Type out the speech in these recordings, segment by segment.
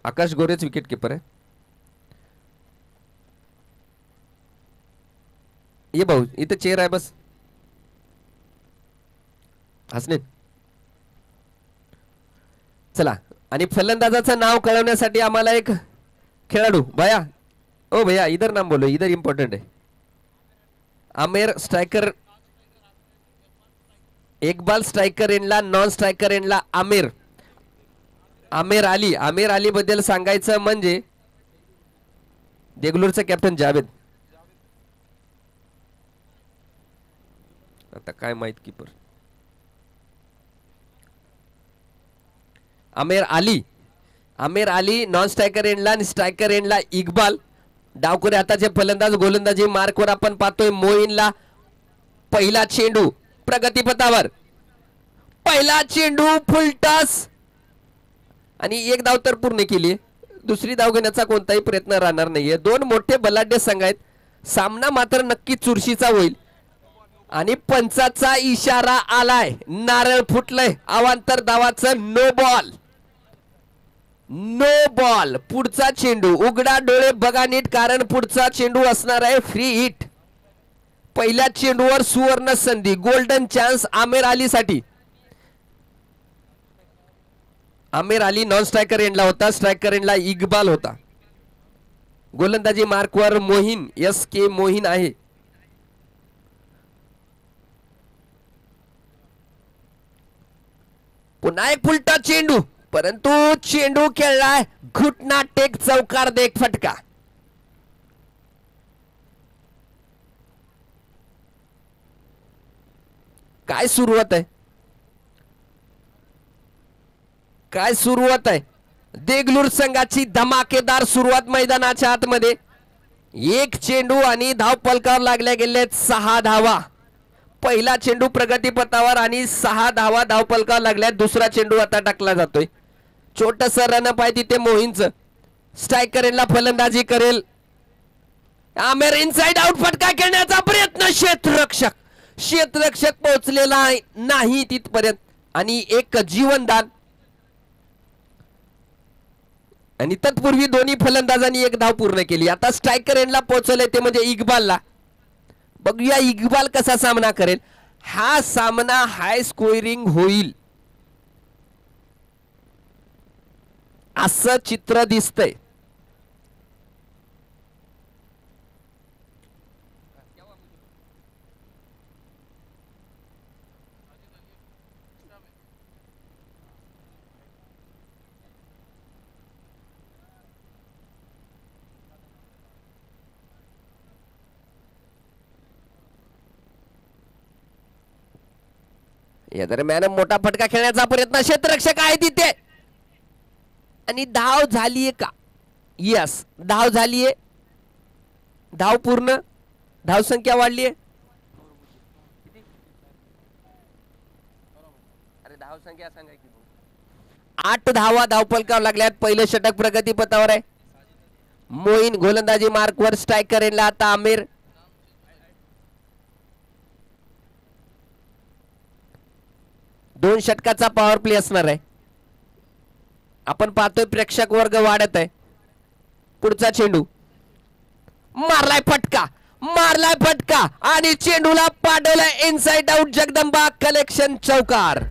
आकाश गोरेच wicket keeper आहे. ये भाऊ इथं चेअर आहे बस. हसने चला. आणि फलंदाजाचं नाव कळवण्यासाठी आम्हाला एक खेळाडू भैया. ओ भैया इधर नाम बोलो, इधर इम्पोर्टेंट है. आमिर स्ट्रायकर, एक बॉल स्ट्रायकर एंडला, नॉन स्ट्रायकर एंडला आमिर. आमिर अली. आमिर अली बद्दल सांगायचं म्हणजे देगलूरचा कॅप्टन जावेद. आता काय माहित keeper Aamir Ali. Aamir Ali non striker एंडला आणि स्ट्रायकर एंडला इक्बाल. डावखुरे हाताचे फलंदाज. गोलंदाजी मार्कवर आपण पाहतोय मोईनला. पहिला चेंडू प्रगतीपथावर. पहिला चेंडू फुलटॉस आणि एक धाव तर पूर्ण केली. दुसरी धाव घेण्याचा कोणताही प्रयत्न राहणार नाहीये. दोन मोठे बलाढ्य संघ आहेत. सामना मात्र नक्की चुरशीचा होईल. आणि पंचाचा इशारा आलाय. नारळ फुटलंय. अवांतर धावाचं नो बॉल. No ball. पुढचा चेंडू. उघडा डोळे बघा नीट, कारण पुढचा चेंडू असणार आहे फ्री हिट. पहिल्या चेंडूवर सुवर्ण संधी, गोल्डन चान्स आमिर अली साठी. आमिर अली नॉन स्ट्रायकर एंडला होता. स्ट्रायकर एंडला इक्बाल होता. गोलंदाजी मार्कवर मोहीन, एस के मोहीन आहे. पुन्हा एक उलटा चेंडू, परंतु चेंडू खेळलाय घुटना टेक चौकार देख फटका. काय सुरुवात आहे, काय सुरुवात आहे. देगलूर संघाची धमाकेदार सुरुवात मैदानाच्या आतमध्ये. एक चेंडू आणि धाव पलकावर लागल्या गेलेत 6 धावा. पहिला चेंडू प्रगतीपथावर आणि 6 धावा धाव पलकावर लागल्या. दुसरा चेंडू आता टाकला जातोय. छोटस रनअप आहे तिथे मोहीनचं. स्ट्रायकर यांना फलंदाजी करेल. आमिर इनसाइड आउट फटका खेळण्याचा प्रयत्न. क्षेत्ररक्षक पोहोचलेला नाही तिथपर्यंत आणि एक जीवनदान. आणि तत्पूर्वी दोन्ही फलंदाजांनी एक धाव पूर्ण केली. आता स्ट्रायकर यांना पोहोचवले ते म्हणजे इक्बालला. बघूया इक्बाल कसा सामना करेल. हा सामना हाय स्कोरिंग होईल असं चित्र दिसतंय. या दरम्यान मोठा फटका खेळण्याचा प्रयत्न. क्षेत्ररक्षक आहे तिथे आणि धाव झालीये का. यस, धाव झालीये. धाव पूर्ण. धाव संख्या वाढलीये. अरे धाव संख्या सांगा की. 8 धावा धावपलकावर लागल्यात. पहिलं षटक प्रगतीपथावर आहे. मोईन गोलंदाजी मार्कवर. स्ट्रायकर यांना आता आमिर. दोन षटकाचा पॉवर प्ले असणार आहे. आपण पाहतोय प्रेक्षक वर्ग वाढत आहे. पुढचा चेंडू मारलाय फटका. मारलाय फटका आणि चेंडूला पाडवलाय इनसाइड आउट. जगदंबा कलेक्शन चौकार.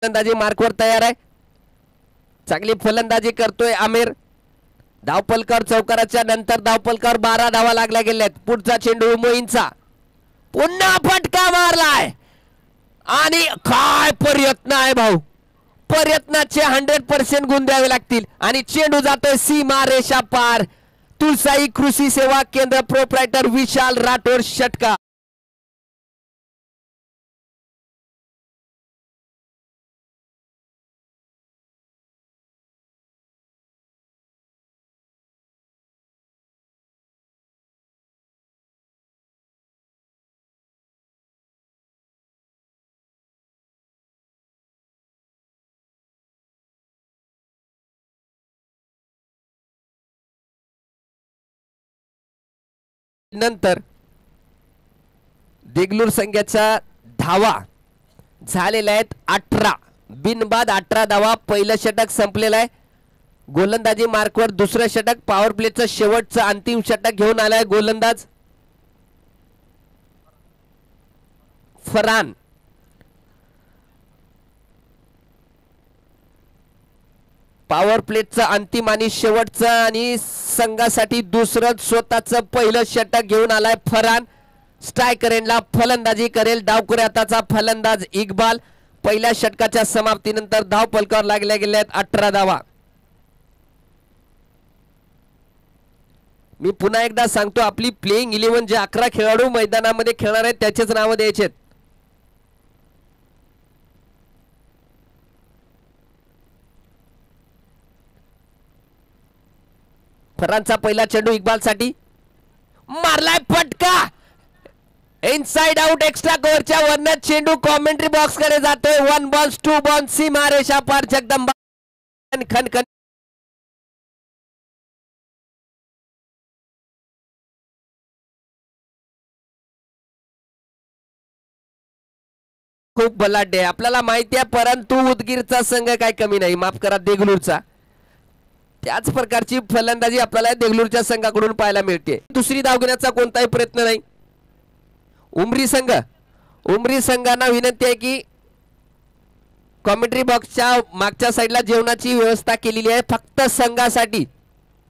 फलंदाजी मार्कवर तयार आहे. चांगली फलंदाजी करतोय आमिर. धावपलकर चौकाराच्या नंतर धावपलकर 12 धावा लागल्या गेल्यात. पुढचा चेंडू मोईनचा. पुन्हा फटका मारलाय आणि काय प्रयत्न आहे भाऊ. प्रयत्नाचे 100% गुण द्यावे लागतील आणि चेंडू जातोय सीमा रेषा पार. तुळसाई कृषी सेवा केंद्र प्रोप्रायटर विशाल राठोड षटकार. नंतर देगलूर संघाचा धावा झालेल्या आहेत 18. बिनबाद 18 धावा. पहिलं षटक संपलेलं आहे. गोलंदाजी मार्कवर दुसरं षटक. पॉवर प्लेचं शेवटचं अंतिम षटक घेऊन आलाय गोलंदाज फरहान. पॉवर प्लेचं अंतिम आणि शेवटचं आणि संघासाठी दुसरं स्वतःचं पहिलं षटक घेऊन आलाय फरहान. स्ट्रायकर एंडला फलंदाजी करेल. डावखुरे हाताचा फलंदाज इक्बाल. पहिल्या षटकाच्या समाप्तीनंतर धाव फलकावर लागल्या गेल्या आहेत 18 धावा. मी पुन्हा एकदा सांगतो, आपली प्लेइंग 11 जे 11 खेळाडू मैदानामध्ये खेळणार आहेत त्याचेच नाव द्यायचे. फरहानचा पहिला चेंडू इक्बाल साठी मारलाय फटका. इनसाइड आउट एक्स्ट्रा कव्हरच्या वरनं चेंडू कॉमेंट्री बॉक्स कडे जातोय. 1 बॉल्स 2 बॉल. सीमा रेषा पार. जगदंबा खनखन खूप बलाढ्य आहे आपल्याला माहिती आहे, परंतु उदगीरचा संघ काय कमी नाही. माफ करा, देगलूरचा. त्याच प्रकारची फलंदाजी आपल्याला देगलूरच्या संघाकडून पाहायला मिळते. दुसरी धाव घेण्याचा कोणताही प्रयत्न नाही. उमरी संघांना विनंती आहे की कॉमेंट्री बॉक्सच्या मागच्या साईडला जेवणाची व्यवस्था केलेली आहे फक्त संघासाठी.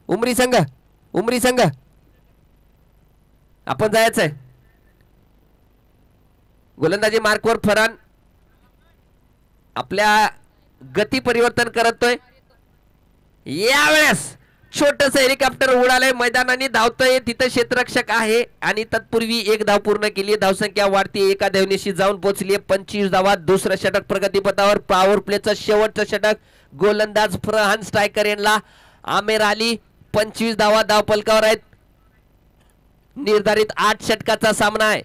उमरी संघ आपण जायचंय. गोलंदाजी मार्कवर फरहान आपल्या गती परिवर्तन करतोय. यावेळेस छोटस हेलिकॉप्टर उडालंय मैदानाने. धावतोय तिथं क्षेत्ररक्षक आहे आणि तत्पूर्वी एक धाव पूर्ण केली. धावसंख्या वाढती. एका धावनेशी जाऊन पोहोचली 25 धावा. दुसरं षटक प्रगतीपथावर. पॉवर प्लेचं शेवटचं षटक. गोलंदाज फरहान. स्ट्रायकर एंडला आमेर अली. 25 धावा धाव फलकावर आहेत. निर्धारित 8 षटकाचा सामना आहे.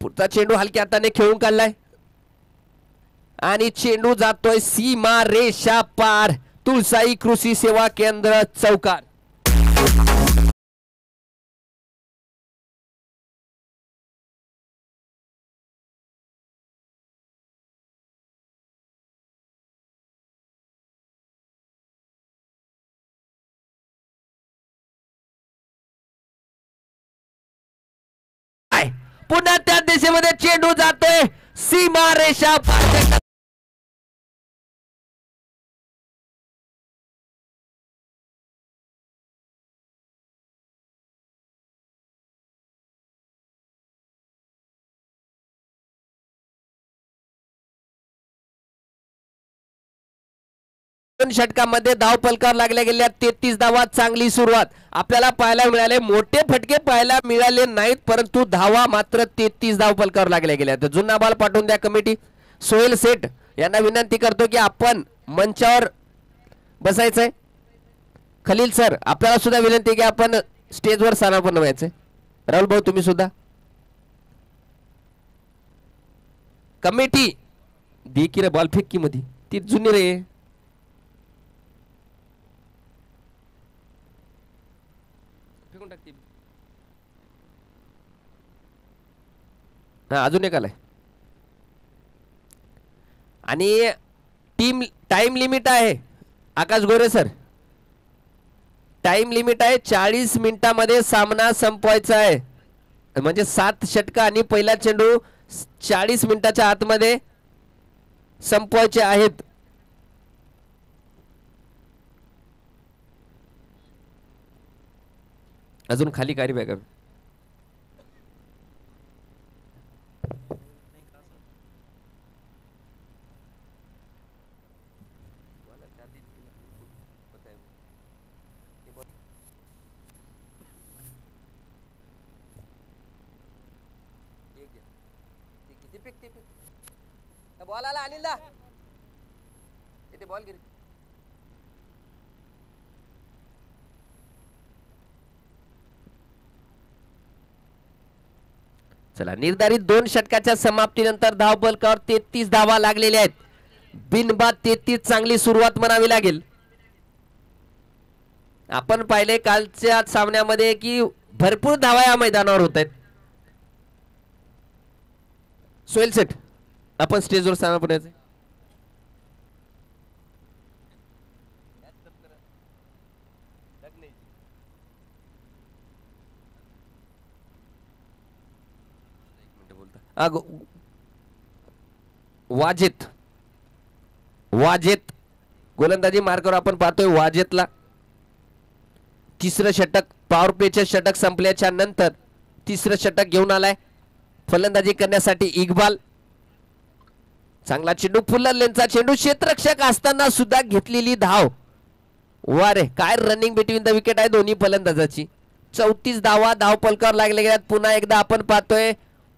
पुढचा चेंडू हलक्या हाताने खेळून काढलाय आणि चेंडू जातोय सीमा रेषा पार. तुळसाई कृषी सेवा केंद्र चौकार. पुन्हा त्या दिशेमध्ये चेंडू जातोय सीमा रेषा पार. षटकामध्ये धाव फलकावर लागल्या गेल्या 33 धावा. चांगली सुरुवात आपल्याला पाहायला मिळाले. मोठे फटके पाहायला मिळाले नाहीत, परंतु धावा मात्र 33 धाव फलकावर लागल्या गेल्या. तर जुना बॉल पाठवून द्या कमिटी. सोहेल सेठ यांना विनंती करतो की आपण मंचावर बसायचंय. खलील सर आपल्याला सुद्धा विनंती की आपण स्टेजवर स्थानापन्न व्हायचंय. राहुल भाऊ तुम्ही सुद्धा. कमिटी दे की रे बॉल फेक की मध्ये ती जुनी रे. अजून एक आलाय आणि टाइम लिमिट आहे. आकाश गोरे सर टाइम लिमिट आहे. 40 मिनिटांमध्ये सामना संपवायचा आहे. म्हणजे 7 षटक आणि पहिला चेंडू 40 मिनिटाच्या आतमध्ये संपवायचे आहेत. अजून खाली काय बॅग बॉल आला अनिलदा इथे बॉल गिरी. चला निर्धारित 2 षटकाच्या समाप्तीनंतर धाव फलकावर 33 धावा लागलेल्या आहेत. बिनबाद 33 चांगली सुरुवात म्हणावी लागेल. आपण पाहिले कालच्या सामन्यामध्ये की भरपूर धावा या मैदानावर होत आहेत. सोहेल सेठ आपण स्टेजवर सांगा पुण्याचे. वाजेत वाजेत गोलंदाजी मार्कावर आपण पाहतोय. वाजेतला तिसरं षटक, पॉवर प्लेचे षटक संपल्याच्या नंतर तिसरं षटक घेऊन आलाय. फलंदाजी करण्यासाठी इक्बाल. चांगला चेंडू, फुल्लर लेनचा चेंडू, क्षेत्ररक्षक असताना सुद्धा घेतलेली धाव. वा रे, काय रनिंग बिटवीन द विकेट आहे दोन्ही फलंदाजाची. 34 धावा धावपलकावर लागले गेल्यात. पुन्हा एकदा आपण पाहतोय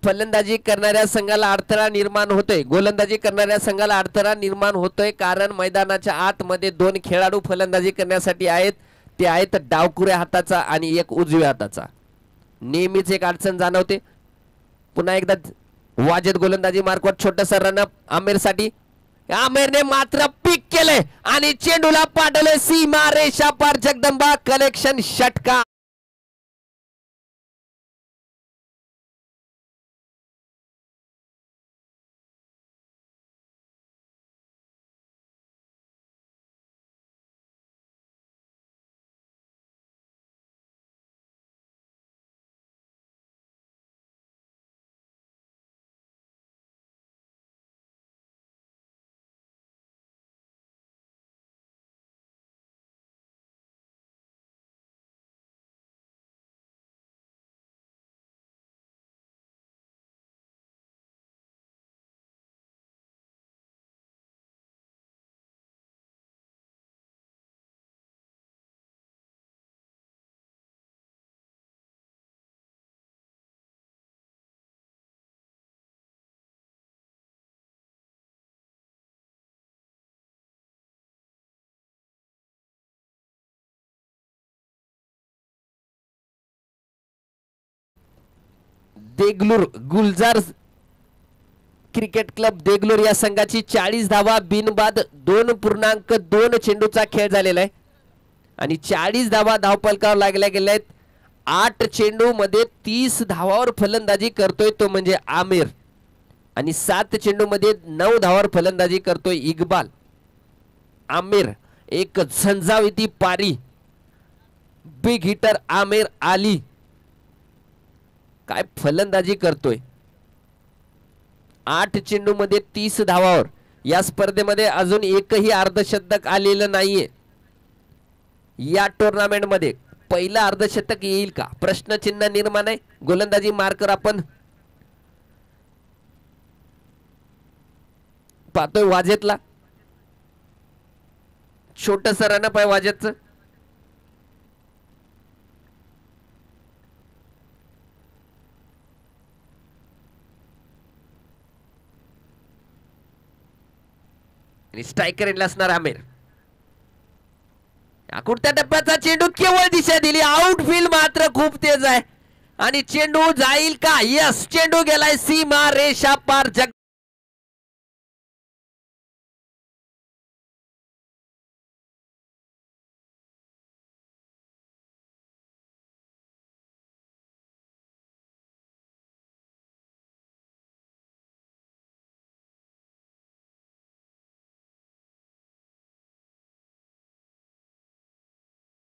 फलंदाजी करणाऱ्या संघाला अडथळा निर्माण होतोय, गोलंदाजी करणाऱ्या संघाला अडथळा निर्माण होतोय. कारण मैदानाच्या आतमध्ये 2 खेळाडू फलंदाजी करण्यासाठी आहेत. ते आहेत डावकुऱ्या हाताचा आणि एक उजव्या हाताचा. नेहमीच एक अडचण जाणवते. पुन्हा एकदा वाजेत गोलंदाजी मार्कवर छोटस रनअप आमिरसाठी. आमिरने मात्र पिक केले आणि चेंडूला पाठवले सीमा रेषा पार. जगदंबा कलेक्शन षटका. देगलूर गुलजार क्रिकेट क्लब देगलूर या संघाची 40 धावा बिनबाद 2.2 चेंडूचा खेळ झालेला आहे आणि 40 धावा धावपलकावर लागल्या गेल्या आहेत. 8 चेंडू मध्ये 30 धावावर फलंदाजी करतोय तो म्हणजे आमिर आणि 7 चेंडू मध्ये 9 धावावर फलंदाजी करतोय इक्बाल. आमिर एक झंझाविती पारी. बिग हिटर आमिर आली काय फलंदाजी करतोय. 8 चेंडू मध्ये 30 धावावर. या स्पर्धेमध्ये अजून एकही अर्धशतक आलेलं नाहीये. या टुर्नामेंट मध्ये पहिला अर्धशतक येईल का प्रश्नचिन्ह निर्माण आहे. गोलंदाजी मार्कर आपण पाहतोय वाजेतला. छोटस रनअप आहे वाजेतचं. स्ट्रायकर एंडला असणार आमिर. कुठल्या टप्प्याचा चेंडू केवळ दिशा दिली. आउटफील्ड मात्र खूप तेज आहे आणि चेंडू जाईल का. यस, चेंडू गेलाय सीमा रेषा पार. जग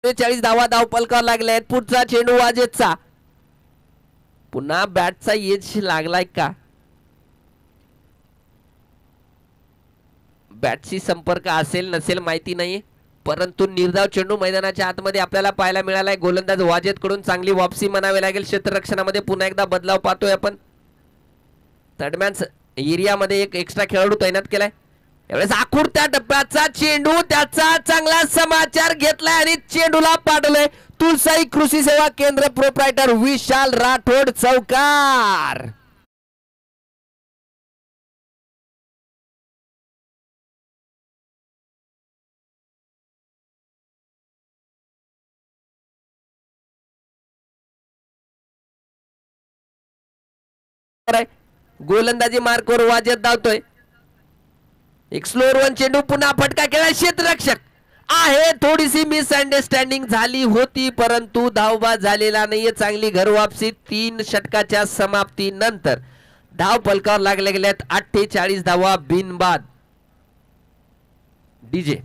चाळीस धावा धावपलकावर लागल्या आहेत. पुढचा चेंडू वाजेतचा. पुन्हा बॅटचा एज लागलाय का. बॅटशी संपर्क असेल नसेल माहिती नाही, परंतु निर्धाव चेंडू मैदानाच्या आतमध्ये आपल्याला पाहायला मिळालाय. गोलंदाज वाजेत कडून चांगली वापसी म्हणावी लागेल. क्षेत्ररक्षणामध्ये पुन्हा एकदा बदलाव पाहतोय आपण. थर्डमॅन एरियामध्ये एक एक्स्ट्रा खेळाडू तैनात केलाय. यावेळेस आखुडत्या टप्प्याचा चेंडू. त्याचा चांगला समाचार घेतलाय आणि चेंडूला पाठवलंय तुळसाई कृषी सेवा केंद्र प्रोप्रायटर विशाल राठोड. चौकार. गोलंदाजी मार्कवर वाजेत धावतोय. एक स्लोअर वन चेंडू. पुन्हा फटका केला. क्षेत्ररक्षक आहे. थोडीशी मिसअंडरस्टँडिंग झाली होती, परंतु धावबाद झालेला नाहीये. चांगली घरवापसी 3 षटकाच्या समाप्तीनंतर. धाव फलकावर लागले गेल्यात 48 धावा बिनबाद. डीजे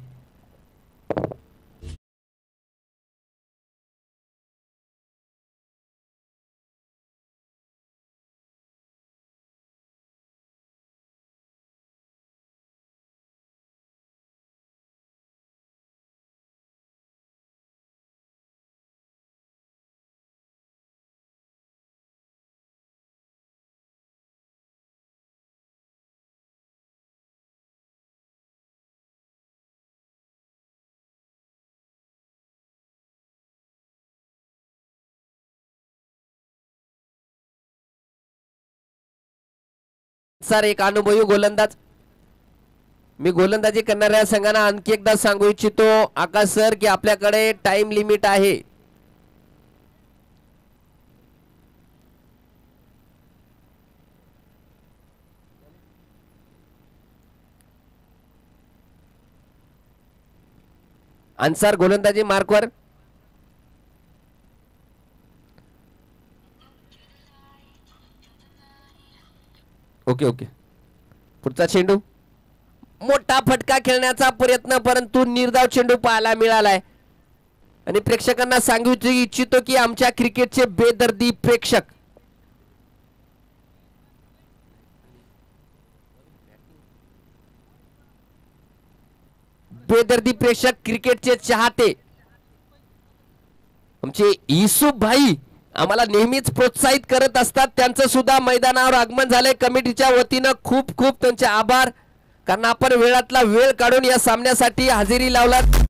सर एक अनुभवी गोलंदाज. मी गोलंदाजी करणाऱ्या संघांना आणखी एकदा सांगू इच्छितो आकाश सर की आपल्याकडे टाइम लिमिट आहे. अन्सार गोलंदाजी मार्कवर. Okay okay. पुढचा चेंडू. मोठा फटका खेळण्याचा प्रयत्न, परंतु निर्धाव चेंडू पाहायला मिळालाय. आणि प्रेक्षकांना सांगू इच्छितो की आमच्या क्रिकेटचे बेदर्दी प्रेक्षक क्रिकेटचे चाहते आमचे युसुफ भाई आम्हाला नेहमीच प्रोत्साहित करत असतात. त्यांचं सुद्धा मैदानावर आगमन झालंय. कमिटीच्या वतीनं खूप खूप त्यांचे आभार, कारण आपण वेळातला वेळ काढून या सामन्यासाठी हजेरी लावलात.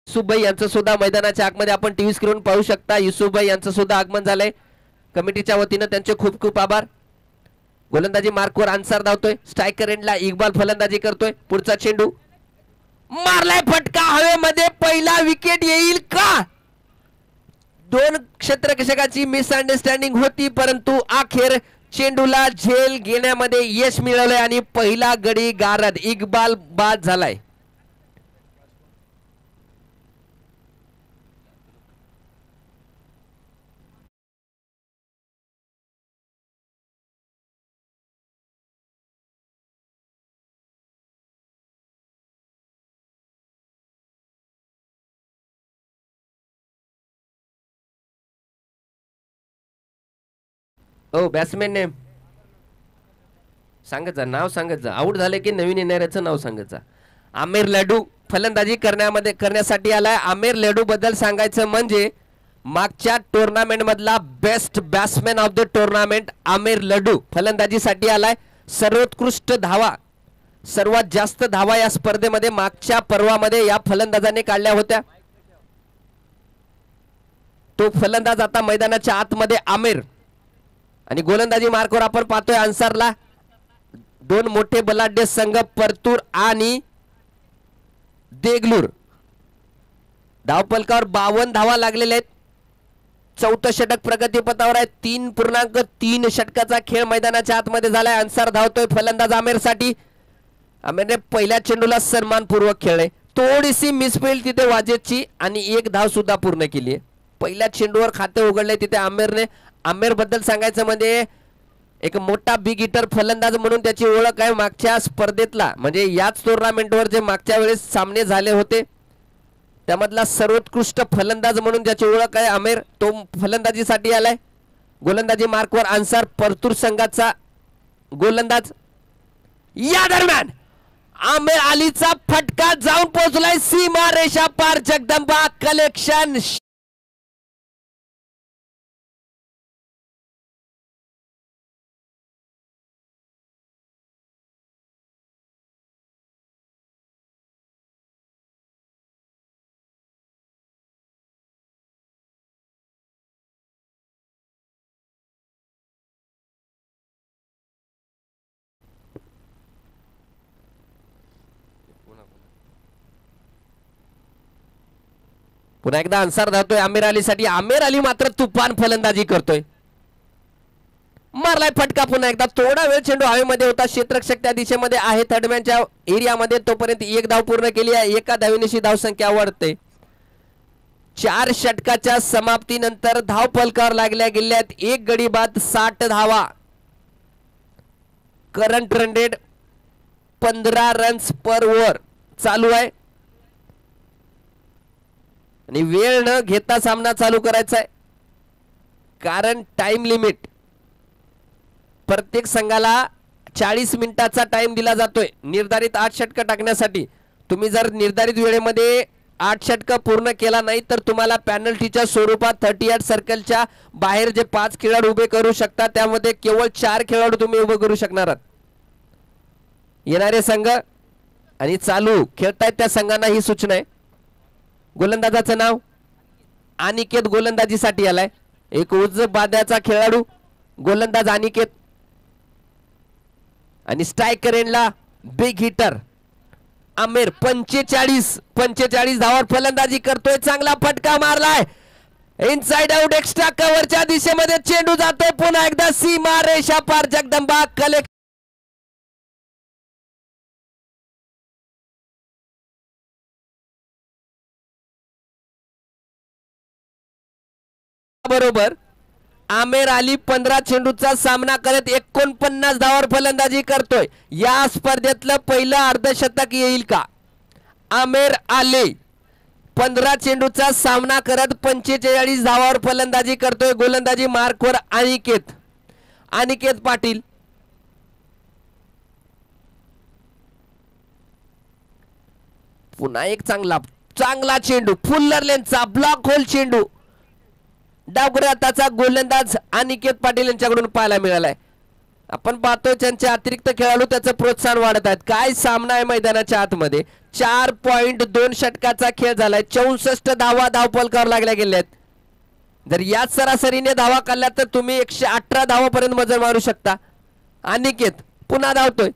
युसुफभाई यांचं सुद्धा मैदानाच्या आतमध्ये आपण टीव्ही स्क्रीन पाहू शकता. युसुफभाई यांचं सुद्धा आगमन झालंय. कमिटीच्या वतीनं त्यांचे खूप खूप आभार. गोलंदाजी मार्कवर अन्सार धावतोय. स्ट्रायकर एंडला इक्बाल फलंदाजी करतोय. पुढचा चेंडू मारलाय फटका हवेमध्ये. पहिला विकेट येईल का? 2 क्षेत्ररक्षकाची मिसअंडरस्टँडिंग होती, परंतु अखेर चेंडूला झेल घेण्यामध्ये यश मिळवलंय आणि पहिला गडी गारद इक्बाल बाद झालाय. ओ बॅट्समॅन नेम सांगत जा, नाव सांगत जा. आउट झाले की नवीन येणाऱ्याचं नाव सांगत जा. आमिर लडू फलंदाजी करण्यासाठी आलाय. आमिर लडू बद्दल सांगायचं म्हणजे मागच्या टुर्नामेंट मधला best batsman of the tournament Aamir Ladu फलंदाजीसाठी आलाय. सर्वोत्कृष्ट धावा, सर्वात जास्त धावा या स्पर्धेमध्ये मागच्या पर्वामध्ये या फलंदाजाने काढल्या होत्या. तो फलंदाज आता मैदानाच्या आतमध्ये आमिर. आणि गोलंदाजी मार्कवर आपण पाहतोय अन्सारला. 2 मोठे बलाढ्य संघ परतूर आणि देगलूर. धावफलकावर 52 धावा लागलेल्या आहेत. 4थं षटक प्रगतीपथावर आहे. 3.3 षटकाचा खेळ मैदानाच्या आतमध्ये झालाय. अन्सार धावतोय फलंदाज आमिरसाठी. आमिरने पहिल्या चेंडूला सन्मानपूर्वक खेळले. थोडीशी मिसफील्ड तिथे वाजेची आणि 1 धाव सुद्धा पूर्ण केली आहे. पहिल्या चेंडूवर खाते उघडले तिथे आमिरने. आमिर बद्दल सांगायचं म्हणजे एक मोठा बिग हिटर फलंदाज म्हणून त्याची ओळख आहे. मागच्या स्पर्धेतला म्हणजे याच टुर्नामेंटवर जे मागच्या वेळेस सामने झाले होते त्यामधला सर्वोत्कृष्ट फलंदाज म्हणून त्याची ओळख आहे आमिर. तो फलंदाजीसाठी आलाय. गोलंदाजी मार्कवर अन्सार परतूर संघाचा गोलंदाज. या दरम्यान आमिर अलीचा फटका जाऊन पोहोचलाय सीमा रेषा पार. जगदंबा कलेक्शन पुन्हा एकदा अन्सर धावतोय आमिर अली साठी. आमिर अली मात्र तुफान फलंदाजी करतोय. मारलाय फटका पुन्हा एकदा. थोडा वेळ चेंडू हवेमध्ये होता. क्षेत्ररक्षक त्या दिशेमध्ये आहे थर्डमॅनच्या एरियामध्ये. तोपर्यंत एक धाव पूर्ण केली आहे. एका धावेनिशी धावसंख्या वाढते. 4 षटकाच्या समाप्तीनंतर धाव फलकावर लागल्या गेल्यात. एक गडी बाद 60 धावा. करंट रन रेट 15 रन्स पर ओव्हर चालू आहे आणि वेळ न घेता सामना चालू करायचा आहे, कारण टाइम लिमिट प्रत्येक संघाला 40 मिनिटाचा टाइम दिला जातोय निर्धारित 8 षटक टाकण्यासाठी. तुम्ही जर निर्धारित वेळेमध्ये 8 षटक पूर्ण केला नाही तर तुम्हाला पेनल्टीच्या स्वरूपात 38 सर्कलच्या बाहेर जे 5 खेळाडू उभे करू शकता त्यामध्ये केवळ 4 खेळाडू तुम्ही उभे करू शकणार आहात. येणारे संघ आणि चालू खेळतायत त्या संघांना ही सूचना आहे. गोलंदाजाचं नाव अनिकेत गोलंदाजीसाठी आलाय. एक उच्च बाद्याचा खेळाडू गोलंदाज अनिकेत आणि स्ट्रायकर एंडला बिग हिटर आमिर. 45 धावावर फलंदाजी करतोय. चांगला फटका मारलाय इनसाइड आउट एक्स्ट्रा कव्हरच्या दिशेमध्ये चेंडू जातोय. पुन्हा एकदा सीमा रेषा पार. जगदंबा कलेक्ट बरोबर. आमिर अली 15 चेंडूचा सामना करत 49 धावावर फलंदाजी करतोय. या स्पर्धेतलं पहिलं अर्धशतक येईल का? आमिर अली 15 चेंडूचा सामना करत 45 धावावर फलंदाजी करतोय. गोलंदाजी मार्कवर अनिकेत पाटील. पुन्हा एक चांगला चेंडू फुल्लर लेनचा ब्लॉक होल चेंडू डावखुऱ्याचा गोलंदाज अनिकेत पाटील यांच्याकडून पाहायला मिळालाय. आपण पाहतोय त्यांचे अतिरिक्त खेळाडू त्याचं प्रोत्साहन वाढत आहेत. काय सामना आहे मैदानाच्या आतमध्ये. 4.2 षटकाचा खेळ झालाय. 64 धावा धावफलकावर लागल्या गेल्यात. जर याच सरासरीने धावा काढल्या तर तुम्ही 118 धावापर्यंत मजल मारू शकता. अनिकेत पुन्हा धावतोय.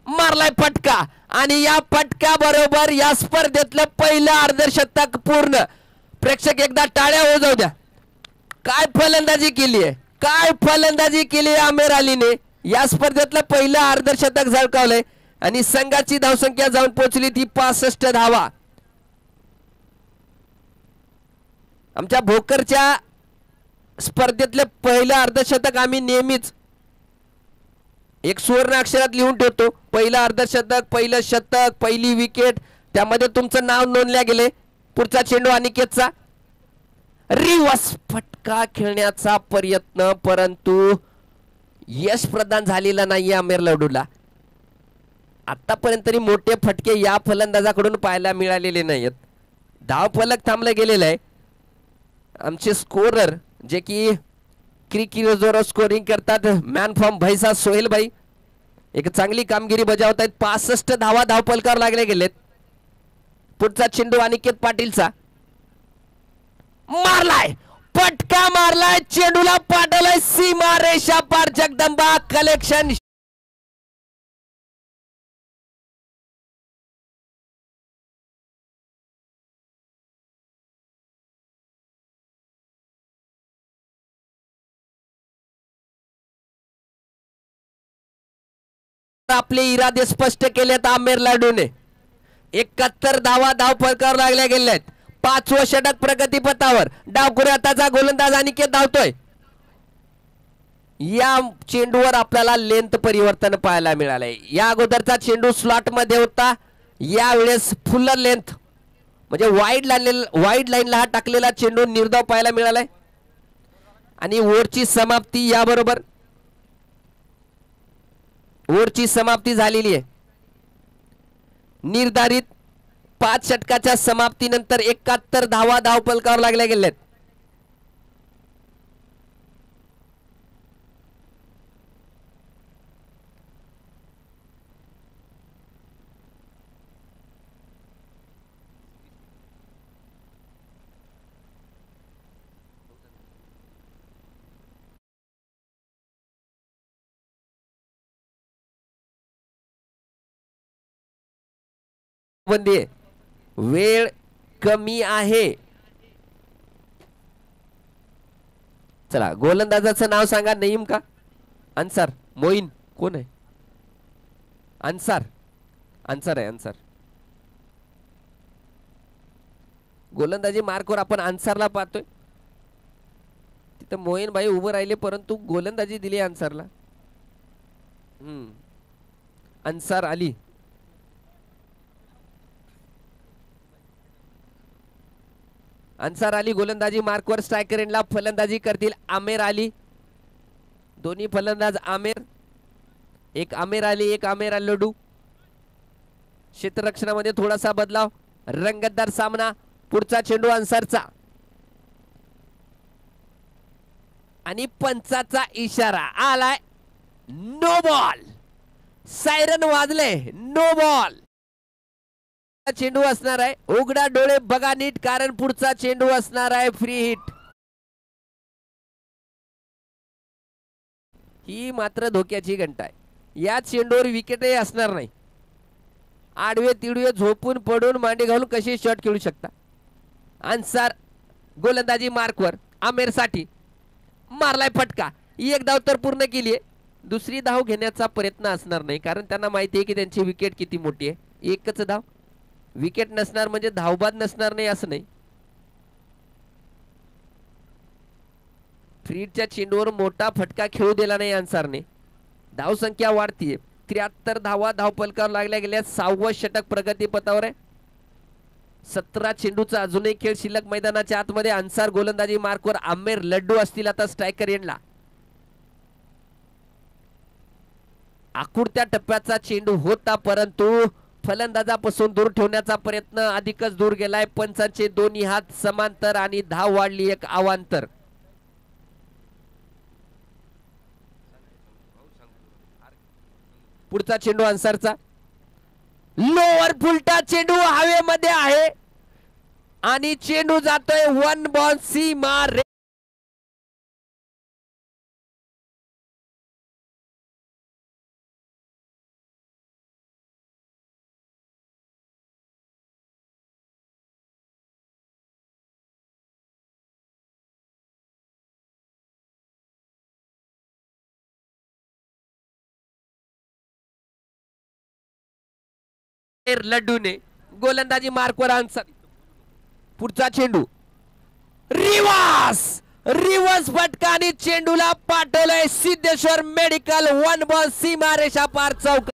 मारलाय फटका आणि या फटका बरोबर या स्पर्धेतलं पहिलं अर्धशतक पूर्ण. प्रेक्षक एकदा टाळ्या वाजवू द्या. काय फलंदाजी केली आहे, काय फलंदाजी केली आहे आमिर अलीने. या स्पर्धेतलं पहिलं अर्धशतक झळकावलंय आणि संघाची धावसंख्या जाऊन पोहोचली ती 65 धावा. आमच्या भोकरच्या स्पर्धेतलं पहिलं अर्धशतक आम्ही नेहमीच एक सुवर्ण अक्षरात लिहून ठेवतो. पहिलं अर्धशतक, पहिलं शतक, पहिली विकेट, त्यामध्ये तुमचं नाव नोंदल्या गेले. पुढचा चेंडू अनिकेतचा. रिवर्स फटका खेळण्याचा प्रयत्न, परंतु यश प्रदान झालेला नाही आमिर लडूला. आतापर्यंत तरी मोठे फटके या फलंदाजाकडून पाहायला मिळालेले नाहीत. धावफलक थांबलं गेलेलं आहे. आमचे स्कोरर जे की क्रिकेट स्कोरिंग करतात मॅन फ्रॉम भैसा सोहेल भाई एक चांगली कामगिरी बजावत आहेत. 65 धावा धावफलकावर लागले गेलेत. पुढचा चेंडू अनिकेत पाटीलचा. मारलाय फटका मारलाय. चेंडूला पाठवलाय सीमा रेषा पार. जगदंबा कलेक्शन. आपले इरादे स्पष्ट केलेत आमिर लाडूने. 71 धावा धावफलकावर लागल्या गेल्यात. 5वं षटक प्रगतीपथावर. डावखुऱ्या हाताचा गोलंदाज अनिकेत धावतोय. या चेंडूवर आपल्याला लेंथ परिवर्तन पाहायला मिळालंय. या अगोदरचा चेंडू स्लॉट मध्ये होता. यावेळेस फुल्लर लेंथ म्हणजे वाईड लाईनला हा टाकलेला चेंडू निर्धाव पाहायला मिळालाय आणि ओव्हरची समाप्ती याबरोबर ओव्हरची समाप्ती झालेली आहे. निर्धारित 5 षटकाच्या समाप्तीनंतर 71 धावा धावफलकावर लागल्या गेल्यात. बंदी वेळ कमी आहे. चला गोलंदाजाचं नाव सांगा. नईम का अन्सार? मोईन कोण आहे? अन्सार. अन्सार आहे अन्सार. गोलंदाजी मार्कवर आपण अन्सारला पाहतोय. तिथं मोईन भाई उभं राहिले परंतु गोलंदाजी दिली अन्सारला. अन्सार अली. अन्सार अली गोलंदाजी मार्कवर. स्ट्रायकर एंडला फलंदाजी करतील आमिर अली. दोन्ही फलंदाज आमिर. एक आमिर अली एक आमिर अल्लडू. क्षेत्ररक्षणामध्ये थोडासा बदलाव. रंगतदार सामना. पुढचा चेंडू अन्सारचा आणि पंचाचा इशारा आलाय. No ball. सायरन वाजले. No ball. चेंडू असणार आहे. उघडा डोळे बघा नीट कारण पुढचा चेंडू असणार आहे फ्री हिट. ही मात्र धोक्याची घंटा आहे. या चेंडूवर विकेटही असणार नाही. आडवे तिडवे झोपून पडून मांडी घालून कशी शॉट खेळू शकता. अन्सार गोलंदाजी मार्कवर. आमिर साठी मारलाय फटका. एक धाव तर पूर्ण केली आहे. दुसरी धाव घेण्याचा प्रयत्न असणार नाही कारण त्यांना माहिती आहे की त्यांची विकेट किती मोठी आहे. एकच धाव. विकेट नसणार म्हणजे धावबाद नसणार नाही असं नाही. फ्रीडच्या चेंडूवर मोठा फटका खेळू दिला नाही अन्सारने. धावसंख्या वाढतीये. 73 धावा धावफलकावर लागल्या गेल्या. 6वं षटक प्रगतीपथावर आहे. 17 चेंडूचा अजूनही खेळ शिल्लक मैदानाच्या आतमध्ये. अन्सार गोलंदाजी मार्कवर. आमिर लड्डू असतील आता स्ट्रायकर एंडला. आकुडत्या टप्प्याचा चेंडू होता परंतु फलंदाजापासून दूर ठेवण्याचा प्रयत्न अधिकच दूर गेलाय. पंचांचे दोन्ही हात समांतर आणि धाव वाढली एक अवांतर. पुढचा चेंडू अन्सारचा. लोअर फुलटा चेंडू हवेमध्ये आहे आणि चेंडू जातोय 1 बॉल सीमा. लड्डूने गोलंदाजी मार्कवर. अन्सार पुढचा चेंडू. रिवर्स फटका आणि चेंडूला पाठवलंय सिद्धेश्वर मेडिकल. 1 बॉल सीमा रेषा पार चौक.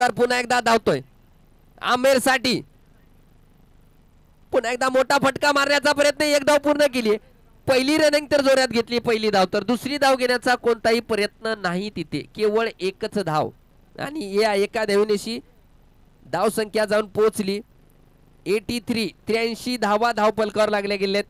पुन्हा एकदा धावतोय आमिर साठी. पुन्हा एकदा मोठा फटका मारण्याचा प्रयत्न. एक धाव पूर्ण केली. पहिली रनिंग तर जोरात घेतली. पहिली धाव तर दुसरी धाव घेण्याचा कोणताही प्रयत्न नाही तिथे. केवळ एकच धाव आणि या एका धावनेशी धाव संख्या जाऊन पोहोचली 83. 83 धावा धावफलकावर लागल्या गेल्यात.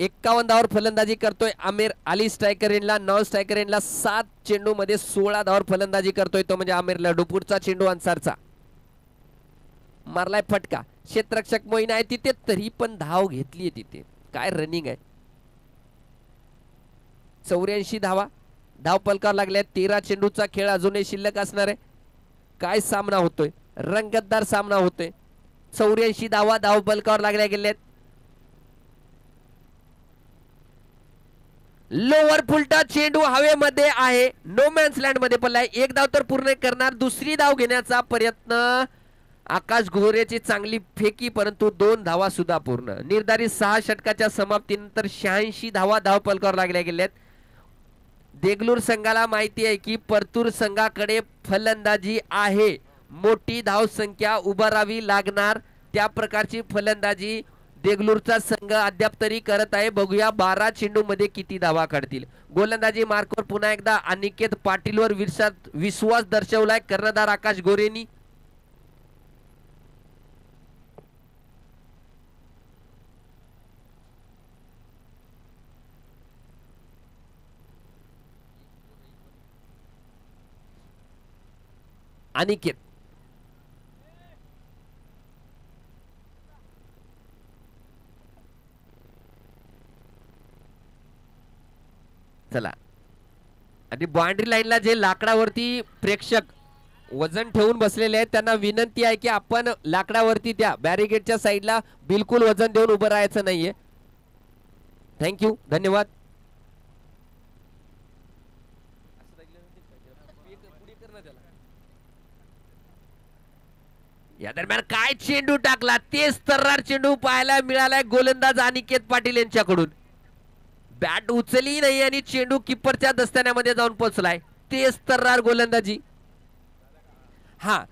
51 धावावर फलंदाजी करतोय आमिर अली स्ट्रायकर एंडला. नॉन स्ट्रायकर एंडला 7 चेंडू मध्ये 16 धावावर फलंदाजी करतोय तो म्हणजे आमिर लड्डू. पुढचा चेंडू अन्सारचा. मारलाय फटका. क्षेत्ररक्षक मोईन आहे तिथे तरी पण धाव घेतलीये तिथे. काय रनिंग आहे. 84 धावा धावफलकावर लागल्या. 13 चेंडूचा खेळ अजूनही शिल्लक असणार आहे. काय सामना होतोय. रंगतदार सामना होतोय. 84 धावा धावफलकावर लागल्या गेल्यात. लोअर फुलटा चेंडू हवेमध्ये आहे. नो मॅन्स लँड मध्ये पडलाय. एक धाव तर पूर्ण करणार. दुसरी धाव घेण्याचा प्रयत्न. आकाश घोरेची चांगली फेकी परंतु 2 धावा सुद्धा पूर्ण. निर्धारित 6 षटकाच्या समाप्तीनंतर 86 धावा धावफलकावर लागल्या गेल्यात. देगलूर संघाला माहिती आहे की परतूर संघाकडे फलंदाजी आहे. मोठी धाव संख्या उभारावी लागणार त्या प्रकारची फलंदाजी देगलूरचा संघ अद्याप तरी करत आहे. बघूया 12 चेंडू मध्ये किती धावा काढतील. गोलंदाजी मार्कवर पुन्हा एकदा अनिकेत पाटीलवर विश्वास दर्शवलाय कर्णधार आकाश गोरेनी. अनिकेत. चला, आणि बाउंड्री लाईनला जे लाकडावरती प्रेक्षक वजन ठेवून बसलेले आहेत त्यांना विनंती आहे की आपण लाकडावरती त्या बॅरिगेटच्या साईडला बिलकुल वजन देऊन उभं राहायचं नाहीये. थँक्यू, धन्यवाद. या दरम्यान काय चेंडू टाकला, तेच तर्रार चेंडू पाहायला मिळालाय गोलंदाज अनिकेत पाटील यांच्याकडून. बॅट उचलली नाही आणि चेंडू किपरच्या दस्तान्यामध्ये जाऊन पोहोचलाय. तेच तर्रार गोलंदाजी. हा,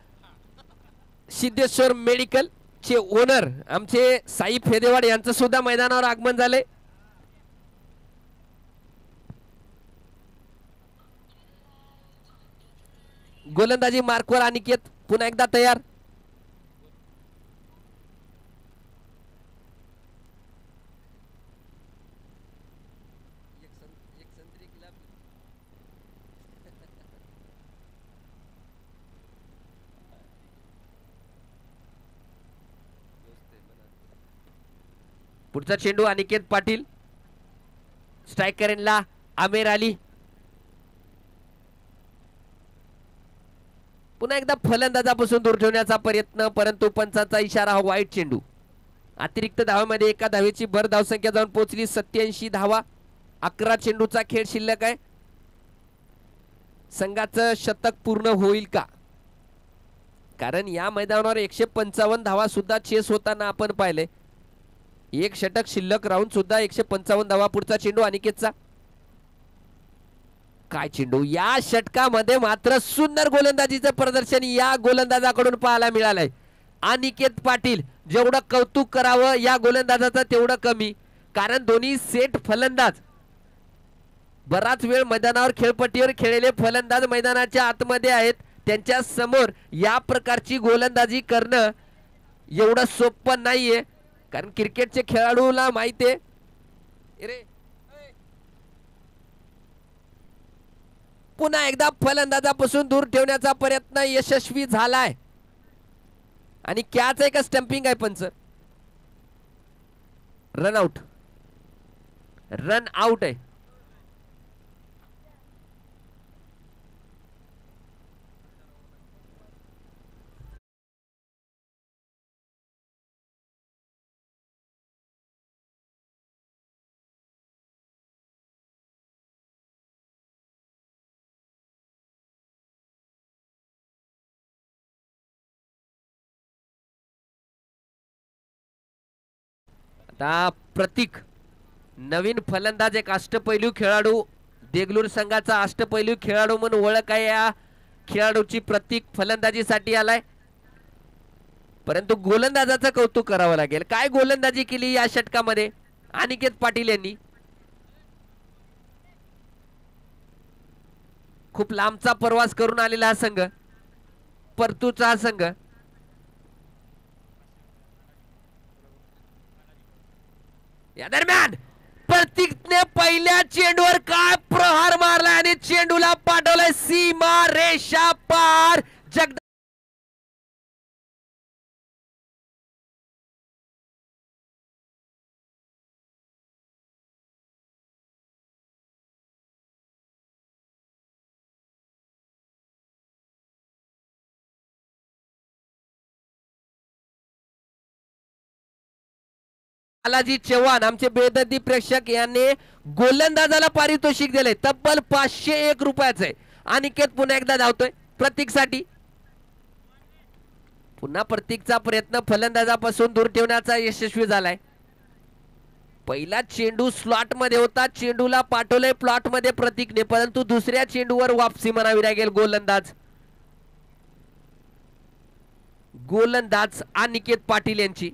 सिद्धेश्वर मेडिकल चे ओनर आमचे साई फेदेवाड यांचं सुद्धा मैदानावर आगमन झाले. गोलंदाजी मार्कवर अनिकेत पुन्हा एकदा तयार. पुढचा चेंडू अनिकेत पाटील. स्ट्रायकर एंडला आमिर अली. पुन्हा एकदा फलंदाजापासून दूर ठेवण्याचा प्रयत्न, परंतु पंचांचा इशारा. हा वाईट चेंडू. अतिरिक्त धावेमध्ये एका धावेची भर धावसंख्या जाऊन पोहोचली 87 धावा. 11 चेंडूचा खेळ शिल्लक आहे. संघाचं शतक पूर्ण होईल का? कारण या मैदानावर 155 धावा सुद्धा चेस होताना आपण पाहिले. एक षटक शिल्लक राहून सुद्धा 155 धावा. पुढचा चेंडू अनिकेतचा. काय चेंडू, या षटकामध्ये मात्र सुंदर गोलंदाजीचं प्रदर्शन या गोलंदाजाकडून पाहायला मिळालंय. अनिकेत पाटील, जेवढं कौतुक करावं या गोलंदाजाचं तेवढं कमी. कारण दोन्ही सेट फलंदाज, बराच वेळ मैदानावर खेळपट्टीवर खेळलेले फलंदाज मैदानाच्या आतमध्ये आहेत. त्यांच्या समोर या प्रकारची गोलंदाजी करणं एवढं सोपं नाहीये. कारण क्रिकेटचे खेळाडूला माहिती आहे. पुन्हा एकदा फलंदाजापासून दूर ठेवण्याचा प्रयत्न यशस्वी झालाय. आणि कॅच आहे का स्टंपिंग आहे पंच? Run out. रन आउट आहे. आता प्रतीक, नवीन फलंदाज, एक अष्टपैलू खेळाडू, देगलूर संघाचा अष्टपैलू खेळाडू म्हणून ओळख आहे या खेळाडूची. प्रतीक फलंदाजीसाठी आलाय. परंतु गोलंदाजाचं कौतुक करावं लागेल. काय गोलंदाजी केली या षटकामध्ये अनिकेत पाटील यांनी. खूप लांबचा प्रवास करून आलेला हा संघ, परतूचा हा संघ. या दरम्यान प्रतीकने पहिल्या चेंडूवर काय प्रहार मारलाय आणि चेंडूला पाठवलाय सीमा रेषा पार. जगदा बालाजी चव्हाण आमचे बेदर्दी प्रेक्षक यांनी गोलंदाजाला पारितोषिक दिले तब्बल 501 रुपयाचे. अनिकेत पुन्हा एकदा धावतोय प्रतीकसाठी. पुन्हा प्रतीकचा प्रयत्न फलंदाजापासून दूर ठेवण्याचा यशस्वी झालाय. पहिला चेंडू स्लॉट मध्ये होता, चेंडूला पाठवलंय प्लॉट मध्ये प्रतीकने, परंतु दुसऱ्या चेंडूवर वापसी म्हणावी लागेल. गोलंदाज अनिकेत पाटील यांची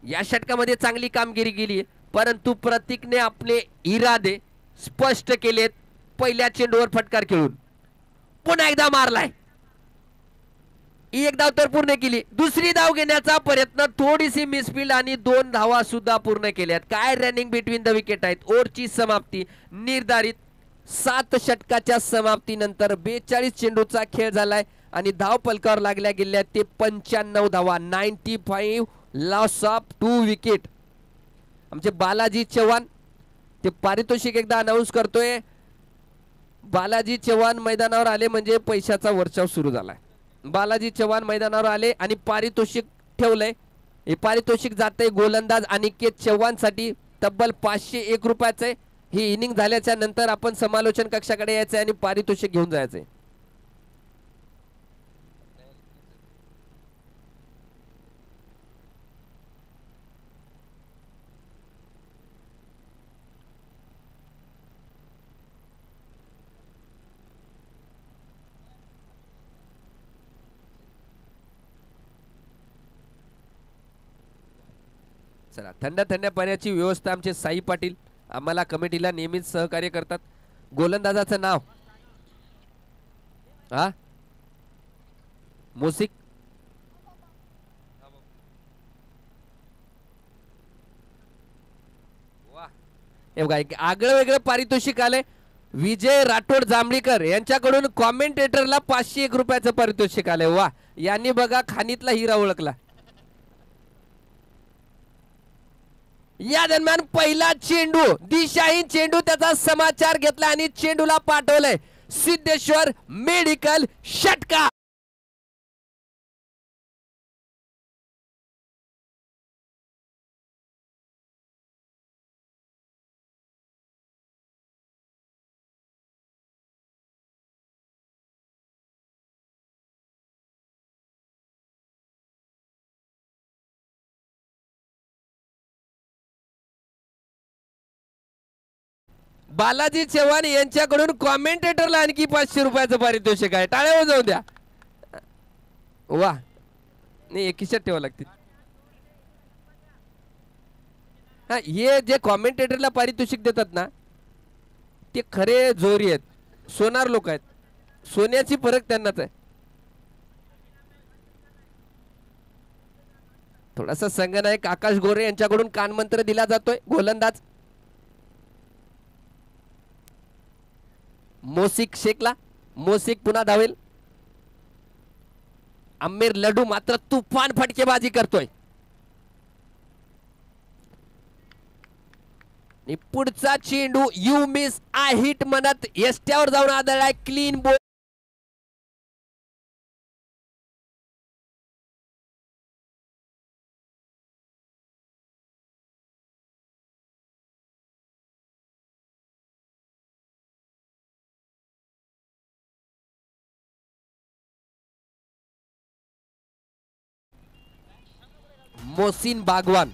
या षटकामध्ये चांगली कामगिरी केली, परंतु प्रतीकने आपले इरादे स्पष्ट केलेत. पहिल्या चेंडूवर फटकार खेळून पुन्हा एकदा मारलाय. एक धाव तर पूर्ण केली. दुसरी धाव घेण्याचा प्रयत्न, थोडीशी मिसफील्ड आणि 2 धावा सुद्धा पूर्ण केल्यात. काय रनिंग बिटवीन द विकेट आहेत. ओव्हरची समाप्ती निर्धारित. 7 षटकाच्या समाप्तीनंतर 42 चेंडूचा खेळ झालाय आणि धाव पलकावर लागल्या गेल्या ते 95 धावा. 95 लॉस ऑफ 2 विकेट. आमचे बालाजी चव्हाण ते पारितोषिक एकदा अनाऊन्स करतोय. बालाजी चव्हाण मैदानावर आले म्हणजे पैशाचा वर्षाव सुरू झालाय. बालाजी चव्हाण मैदानावर आले आणि पारितोषिक ठेवलंय. हे पारितोषिक जाते गोलंदाज अनिकेत चव्हाण साठी तब्बल 501 रुपयाचे. ही इनिंग झाल्याच्या नंतर आपण समालोचन कक्षाकडे यायचे आणि पारितोषिक घेऊन जायचे. चला, थंड थंड पाण्याची व्यवस्था आमचे साई पाटील आम्हाला कमिटीला नेहमीच सहकार्य करतात. गोलंदाजाचं नाव हा मोसिक. हे बघा एक आगळं वेगळं पारितोषिक आलंय. विजय राठोड जांभळीकर यांच्याकडून कॉमेंटेटरला 501 रुपयाचं पारितोषिक आलंय. वा, यांनी बघा खाणीतला हिरा ओळखला. या दरम्यान पहिला चेंडू दिशाहीन चेंडू त्याचा समाचार घेतला आणि चेंडूला पाठवलंय सिद्धेश्वर मेडिकल. षटकार. बालाजी चव्हाण यांच्याकडून कॉमेंटेटरला आणखी 500 रुपयाचं पारितोषिक आहे. टाळ्या वाजवून द्या. वा, नाही एकीशात ठेवावं लागतील. हा, हे जे कॉमेंटेटरला पारितोषिक देतात ना ते खरे जोरी आहेत, सोनार लोक आहेत. सोन्याची फरक त्यांनाच आहे. थोडासा संगनायक आकाश गोरे यांच्याकडून कानमंत्र दिला जातोय. गोलंदाज मोसिक शेखला. मोसिक पुन्हा धावेल. आमिर लड्डू मात्र तुफान फटकेबाजी करतोय. पुढचा चेंडू यू मिस आय हिट म्हणत एसट्यावर जाऊन आदळलाय. Clean ball. मोहसिन बागवान.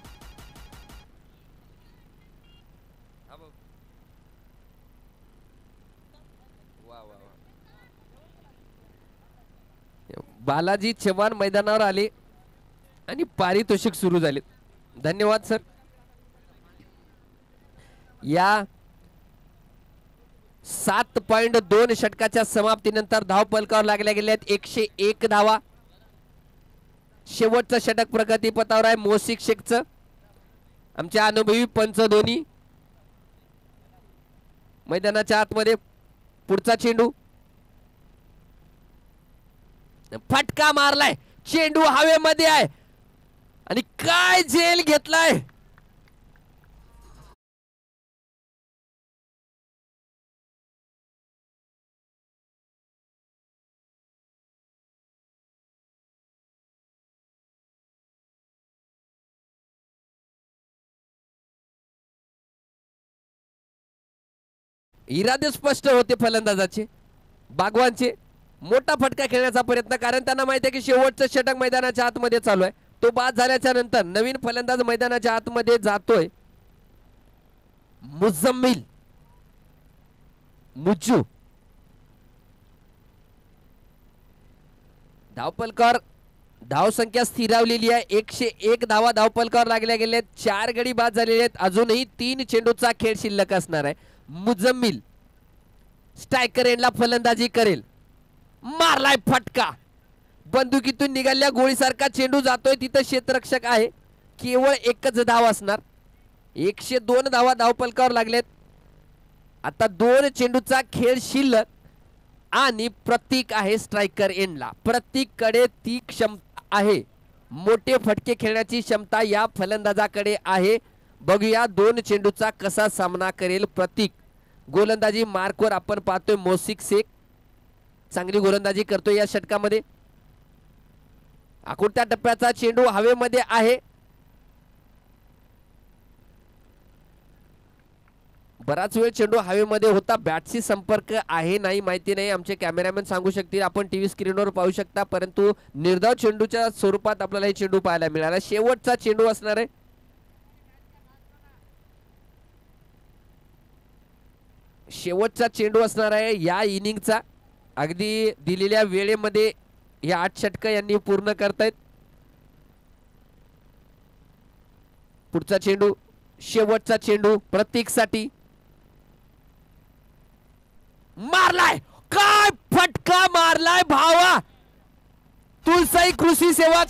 बालाजी चव्हाण मैदानावर आले आणि पारितोषिक सुरू झाले. धन्यवाद सर. या 7.2 षटकाच्या समाप्तीनंतर धाव पलकावर लागल्या गेल्यात 101 धावा. शेवटचं षटक प्रगतीपथावर आहे मोसिक शेखचं. आमच्या अनुभवी पंच दोन्ही मैदानाच्या आतमध्ये. पुढचा चेंडू फटका मारलाय. चेंडू हवेमध्ये आहे आणि काय झेल घेतलाय. इरादे स्पष्ट होते फलंदाजाचे, बागवानचे. मोठा फटका खेळण्याचा प्रयत्न, कारण त्यांना माहिती आहे की शेवटचं षटक मैदानाच्या आतमध्ये चालू आहे. तो बाद झाल्याच्या नंतर नवीन फलंदाज मैदानाच्या आतमध्ये जातोय. मुझम्मिल मुज्जू. धावपलकावर धावसंख्या स्थिरावलेली आहे. 101 धावा धावपलकावर लागल्या गेल्या. 4 गडी बाद झालेले आहेत. अजूनही 3 चेंडूचा खेळ शिल्लक असणार आहे. मुझम्मिल स्ट्रायकर एंडला फलंदाजी करेल. मारलाय फटका. बंदुकीतून निघालेल्या गोळीसारखा चेंडू जातोय. तिथं क्षेत्ररक्षक आहे. केवळ एकच धाव असणार. 102 धावा धावपलकावर लागलेत. आता 2 चेंडूचा खेळ शिल्लक. आणि प्रतीक आहे स्ट्रायकर एंडला. प्रतीककडे ती क्षमता आहे, मोठे फटके खेळण्याची क्षमता या फलंदाजाकडे आहे. बघूया 2 चेंडूचा कसा सामना करेल प्रतीक. गोलंदाजी मार्कवर आपण पाहतोय मोसिक शेख चांगली गोलंदाजी करतोय या षटकामध्ये. अकोटत्या टप्प्याचा चेंडू हवेमध्ये आहे. बराच वेळ चेंडू हवेमध्ये होता. बॅटशी संपर्क आहे नाही माहिती नाही, आमचे कॅमेरामॅन सांगू शकतील, आपण टीव्ही स्क्रीनवर पाहू शकता. परंतु निर्धाव चेंडूच्या स्वरूपात आपल्याला हे चेंडू पाहायला मिळाला. शेवटचा चेंडू असणार आहे. शेवटचा चेंडू असणार आहे या इनिंगचा. अगदी दिलेल्या वेळेमध्ये हे 8 षटकं यांनी पूर्ण करतायत. पुढचा चेंडू, शेवटचा चेंडू प्रतीकसाठी. मारलाय, काय फटका मारलाय भावा. तुलसाई कृषी सेवा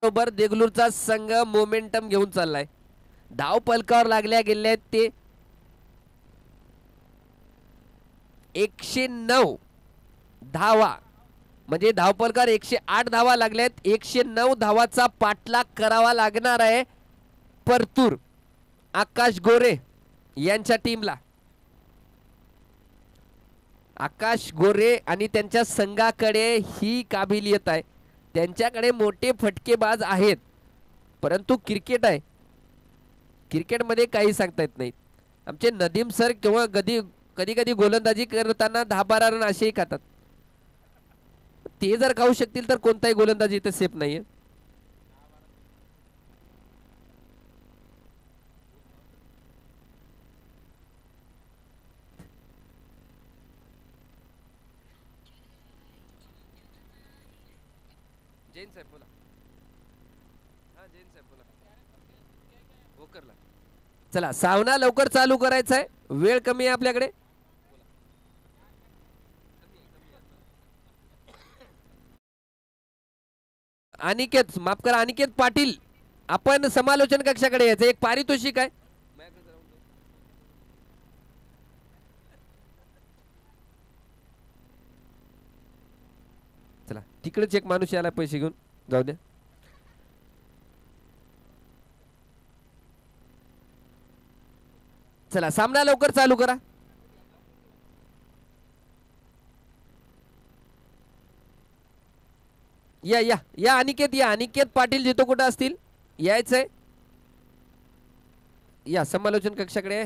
बरोबर देगलूरचा संघ मोमेंटम घेऊन चाललाय. धाव पलकावर लागल्या गेल्या ते 109 धावा, म्हणजे धावपलकार 108 धावा लागल्यात. 109 धावाचा पाठलाग करावा लागणार आहे परतूर आकाश गोरे यांच्या टीमला. आकाश गोरे आणि त्यांच्या संघाकडे ही काबिलियत आहे. त्यांच्याकडे मोठे फटकेबाज आहेत, परंतु क्रिकेट आहे, क्रिकेटमध्ये काही सांगता येत नाही. आमचे नदीम सर किंवा कधी कधी गोलंदाजी करताना 10-12 रन असेही खातात. ते जर खाऊ शकतील तर कोणताही गोलंदाजी इथे सेफ नाहीये. जैन साहेब बोला. हा जैन साहेब बोला. भोकरला. चला सामना लवकर चालू करायचा आहे, वेळ कमी आहे आपल्याकडे. अनिकेत, माफ करा, अनिकेत पाटील, आपण समालोचन कक्षाकडे यायचं. एक पारितोषिक आहे. चला तिकडेच एक माणूस याला पैसे घेऊन जाऊ द्या. चला सामना लवकर चालू करा. या या या अनिकेत, या अनिकेत पाटील जिथं कुठं असतील यायचंय. या समालोचन कक्षाकडे.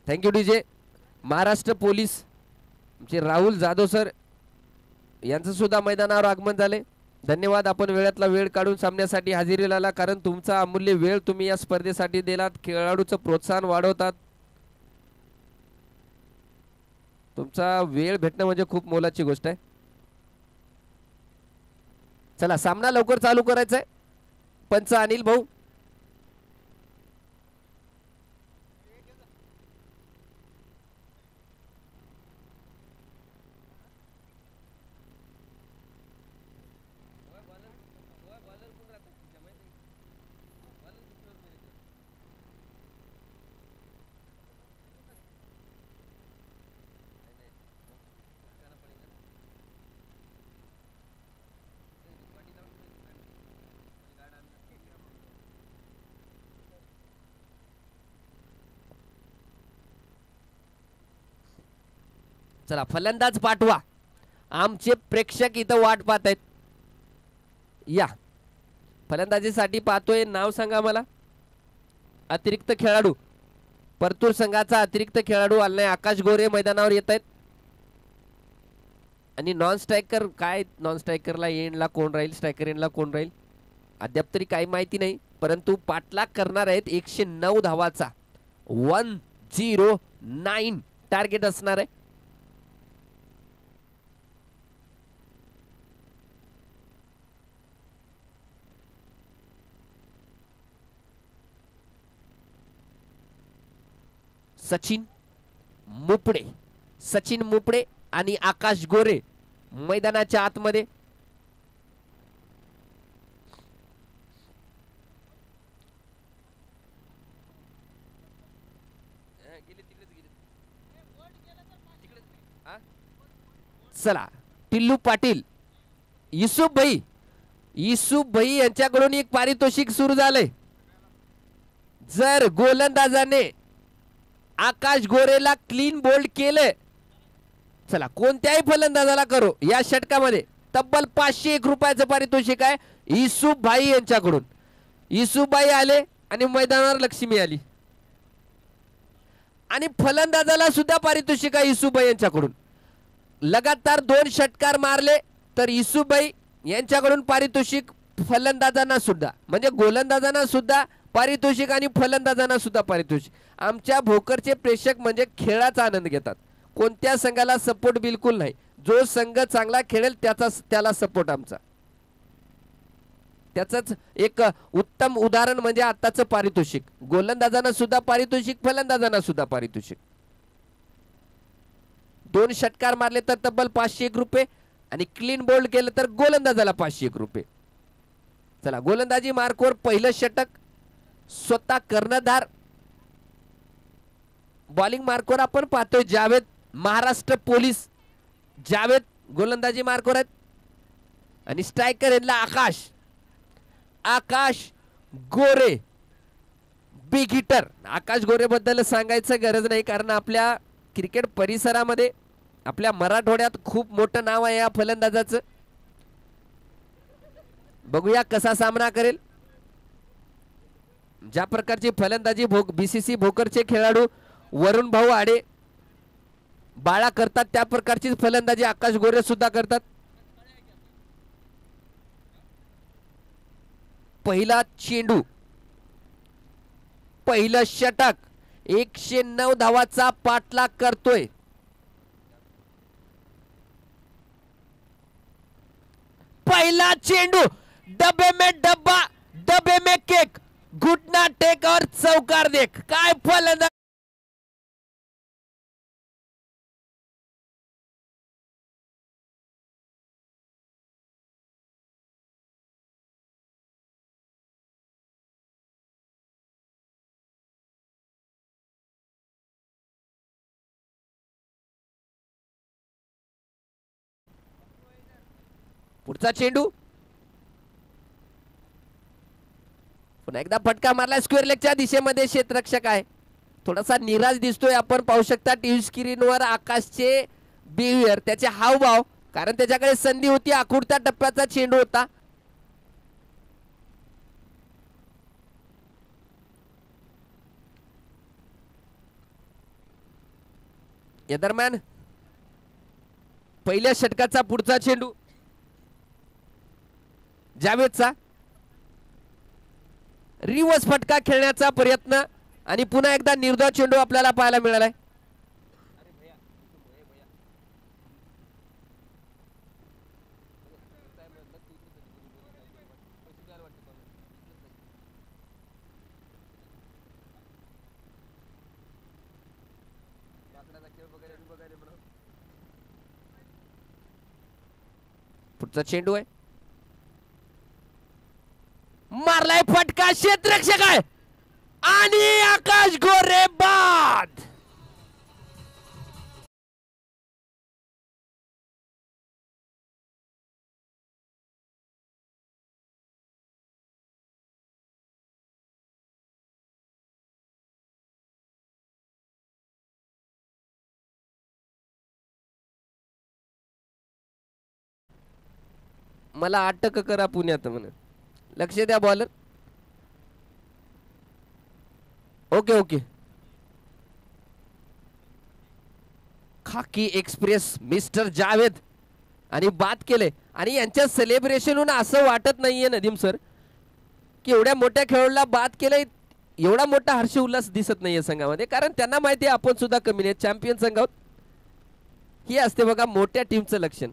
Thank you DJ. महाराष्ट्र पोलीस आमचे राहुल जाधव सर यांचं सुद्धा मैदानावर आगमन झाले. धन्यवाद, आपण वेळातला वेळ काढून सामन्यासाठी हजेरी लावला, कारण तुमचा अमूल्य वेळ तुम्ही या स्पर्धेसाठी दिलात. खेळाडूचं प्रोत्साहन वाढवतात. तुमचा वेळ भेटणं म्हणजे खूप मोलाची गोष्ट आहे. चला सामना लवकर चालू करायचा आहे. पंच अनिल भाऊ. चला फलंदाज पाठवा, आमचे प्रेक्षक इथं वाट पाहत आहेत. या फलंदाजीसाठी पाहतोय, नाव सांगा मला. अतिरिक्त खेळाडू, परतूर संघाचा अतिरिक्त खेळाडू आलाय. आकाश गोरे मैदानावर येत आहेत. आणि नॉन स्ट्रायकर, काय नॉन स्ट्रायकरला एंडला कोण राहील, स्ट्रायकर एंडला कोण राहील अद्याप तरी काही माहिती नाही, परंतु पाठलाग करणार आहेत 109 धावाचा. 109 टार्गेट असणार आहे. सचिन मुपडे आणि आकाश गोरे मैदानाच्या आतमध्ये. चला टिल्लू पाटील युसुफ भाई यांच्याकडून एक पारितोषिक सुरू झालंय. जर गोलंदाजाने आकाश गोरेला क्लीन बोल्ड केले, चला कोणत्याही फलंदाजाला करो या षटकामध्ये तब्बल 501 रुपयाचं पारितोषिक आहे युसुफ भाई यांच्याकडून. युसुफ भाई आले आणि मैदानावर लक्ष्मी आली. आणि फलंदाजाला सुद्धा पारितोषिक आहे युसुफ भाई यांच्याकडून. लगातार 2 षटकार मारले तर युसुफ भाई यांच्याकडून पारितोषिक, फलंदाजांना सुद्धा, म्हणजे गोलंदाजांना सुद्धा पारितोषिक आणि फलंदाजांना सुद्धा पारितोषिक. आमच्या भोकरचे प्रेक्षक म्हणजे खेळाचा आनंद घेतात. कोणत्या संघाला सपोर्ट बिलकुल नाही. जो संघ चांगला खेळेल त्याला सपोर्ट आमचा. त्याचंच एक उत्तम उदाहरण म्हणजे आताचं पारितोषिक. गोलंदाजांना सुद्धा पारितोषिक, फलंदाजांना सुद्धा पारितोषिक. 2 षटकार मारले तर तब्बल 501 रुपये आणि क्लीन बोल्ड केलं तर गोलंदाजाला 501 रुपये. चला गोलंदाजी मार्कवर पहिलं षटक स्वतः कर्णधार. बॉलिंग मार्कवर आपण पाहतोय जावेद, महाराष्ट्र पोलीस जावेद गोलंदाजी मार्कवर आहेत. आणि स्ट्रायकर यांना आकाश गोरे बिग हिटर. आकाश गोरे बद्दल सांगायचं गरज नाही, कारण आपल्या क्रिकेट परिसरामध्ये, आपल्या मराठवाड्यात खूप मोठं नाव आहे या फलंदाजाचं. बघूया कसा सामना करेल. ज्या प्रकारची फलंदाजी बीसीसी भोकरचे खेळाडू वरुण भाऊ आडे बाळा करतात त्या प्रकारची फलंदाजी आकाश गोरे सुद्धा करतात. पहिला चेंडू, पहिलं षटक 109 धावाचा पाठलाग करतोय. पहिला चेंडू, डब्बे में डब्बा डब्बे में केक, घुटना टेक और चौकार देख. काय फलंदाज, पुढचा चेंडू पुन्हा एकदा फटका मारला स्क्वेअर लेगच्या दिशेमध्ये. क्षेत्ररक्षक आहे, थोडासा निराश दिसतोय. आपण पाहू शकता टीव्ही स्क्रीनवर आकाशचे बिहेवियर, त्याचे हावभाव, कारण त्याच्याकडे संधी होती. आखुडत्या टप्प्याचा चेंडू होता. या दरम्यान पहिल्या षटकाचा पुढचा चेंडू जावेदचा. रिवर्स फटका खेळण्याचा प्रयत्न आणि पुन्हा एकदा निर्धाव चेंडू आपल्याला पाहायला मिळालाय. पुढचा चेंडू आहे, मारलाय फटका, क्षेत्ररक्षक आहे आणि आकाश गोरे बाद. मला अटक करा पुण्यात म्हणून. लक्ष द्या बॉलर. ओके खाकी एक्सप्रेस मिस्टर जावेद आणि बाद केले. आणि यांच्या सेलिब्रेशनहून असं वाटत नाहीये नदीम सर की एवढ्या मोठ्या खेळाडूला बाद केलंय, एवढा मोठा हर्ष उल्हास दिसत नाहीये संघामध्ये. कारण त्यांना माहिती आहे आपण सुद्धा कमी नाही, चॅम्पियन संघ आहोत. ही असते बघा मोठ्या टीमचं लक्षण.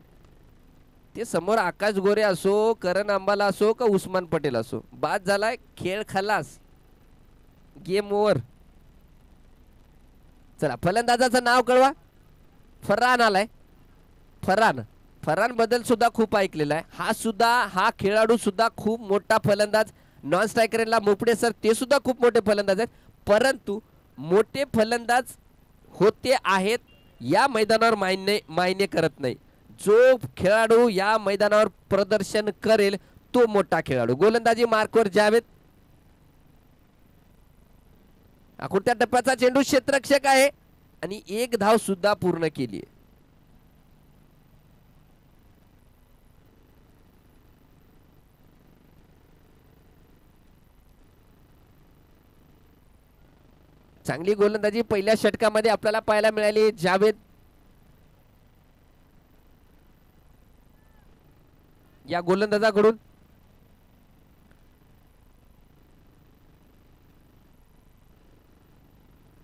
ते समोर आकाश गोरे असो, करण अंबाला असो का उस्मान पटेल असो, बाद झालाय, खेळ खलास, गेम ओव्हर. चला फलंदाजाचं नाव कळवा. फरहान आलाय. फरहान बद्दल सुद्धा खूप ऐकलेलं आहे. हा खेळाडू सुद्धा खूप मोठा फलंदाज. नॉन स्ट्रायकरला मोपडे सर ते सुद्धा खूप मोठे फलंदाज आहेत. परंतु मोठे फलंदाज होते आहेत या मैदानावर मायने करत नाही. जो खेळाडू या मैदानावर प्रदर्शन करेल तो मोठा खेळाडू. गोलंदाजी मार्कवर जावेद. अकुर्त्या टप्प्याचा चेंडू क्षेत्ररक्षक आहे आणि एक धाव सुद्धा पूर्ण केली आहे. चांगली गोलंदाजी पहिल्या षटकामध्ये आपल्याला पाहायला मिळाली. जावेद या गोलंदाजाकडून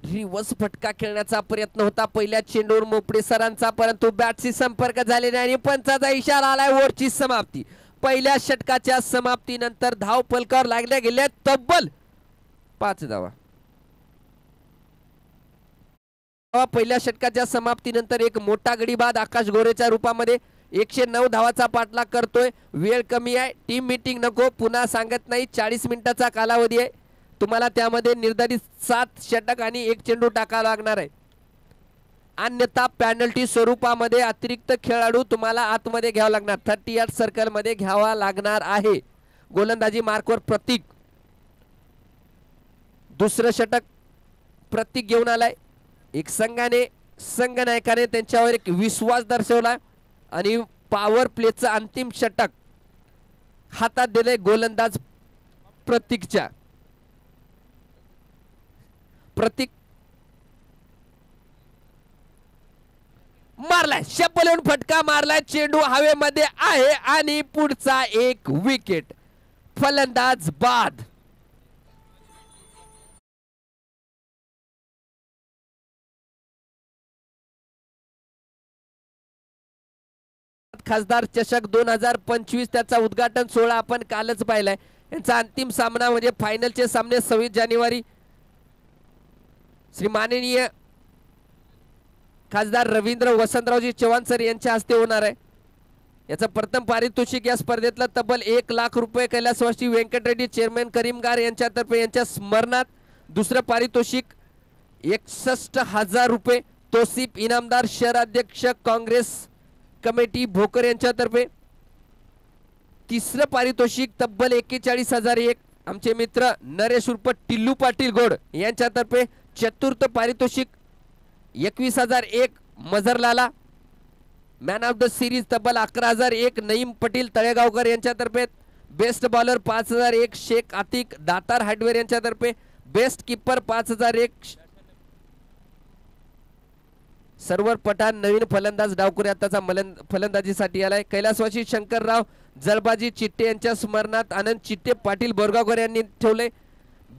रिवर्स फटका खेळण्याचा प्रयत्न होता पहिल्या चेंडूवर मोपडे सरांचा, परंतु बॅटशी संपर्क झालेला आणि पंचाचा इशारा आलाय. ओव्हरची समाप्ती. पहिल्या षटकाच्या समाप्तीनंतर धाव फलकावर लागल्या गेल्या तब्बल 5 धावा. पहिल्या षटकाच्या समाप्तीनंतर एक मोठा गडीबाद आकाश गोरेच्या रूपामध्ये 109 धावाचा पाठलाग करतोय. वेळ कमी आहे. टीम मीटिंग नको. पुन्हा सांगत नाही. 40 मिनिटाचा कालावधी आहे. तुम्हाला त्यामध्ये निर्धारित 7 षटक आणि 1 चेंडू टाकावा लागणार आहे. अन्यथा पॅनल्टी स्वरूपामध्ये अतिरिक्त खेळाडू तुम्हाला आतमध्ये घ्यावा लागणार. 38 सर्कल मध्ये घ्यावा लागणार आहे. गोलंदाजी मार्कवर प्रतीक. दुसरं षटक प्रतीक घेऊन आलाय. एक संघनायकाने त्यांच्यावर एक विश्वास दर्शवला आणि पॉवर प्लेचं अंतिम षटक हातात दिले गोलंदाज प्रतीकच्या. प्रतीक मारलाय. शपलेून फटका मारलाय. चेंडू हवेमध्ये आहे आणि पुढचा एक विकेट. फलंदाज बाद. खासदार चषक 2025 त्याचा उद्घाटन सोहळा आपण कालच पाहिलाय. यांचा अंतिम सामना म्हणजे फायनलचे सामने 26 जानेवारी श्री माननीय खासदार रवींद्र वसंतरावजी चव्हाण सर यांच्या हस्ते होणार आहे. याचं प्रथम पारितोषिक या स्पर्धेतलं तब्बल 1 लाख रुपये कैलासवासी व्यंकट रेड्डी चेअरमॅन करीमगार यांच्यातर्फे यांच्या स्मरणात. दुसरं पारितोषिक 61,000 रुपये तौसिफ इनामदार शहराध्यक्ष काँग्रेस कमिटी भोकर यांच्यातर्फे. तिसरं पारितोषिक तब्बल 41,001 आमचे मित्र नरेश उर्फ टिल्लू पाटील गोड यांच्यातर्फे. चतुर्थ पारितोषिक 21,001 मजरलाला. मॅन ऑफ द सिरीज तब्बल 11,001 नईम पटेल तळेगावकर यांच्यातर्फे. Best bowler 5,001 Shaikh Atiq Datar hardware यांच्यातर्फे. Best keeper 5,001 Sarwar Pathan. नवीन फलंदाज डावकुरे आताचा फलंदाजीसाठी आलाय. कैलासवासी शंकरराव जळबाजी चिट्टे यांच्या स्मरणात आनंद चिट्टे पाटील बोरगावकर यांनी ठेवले.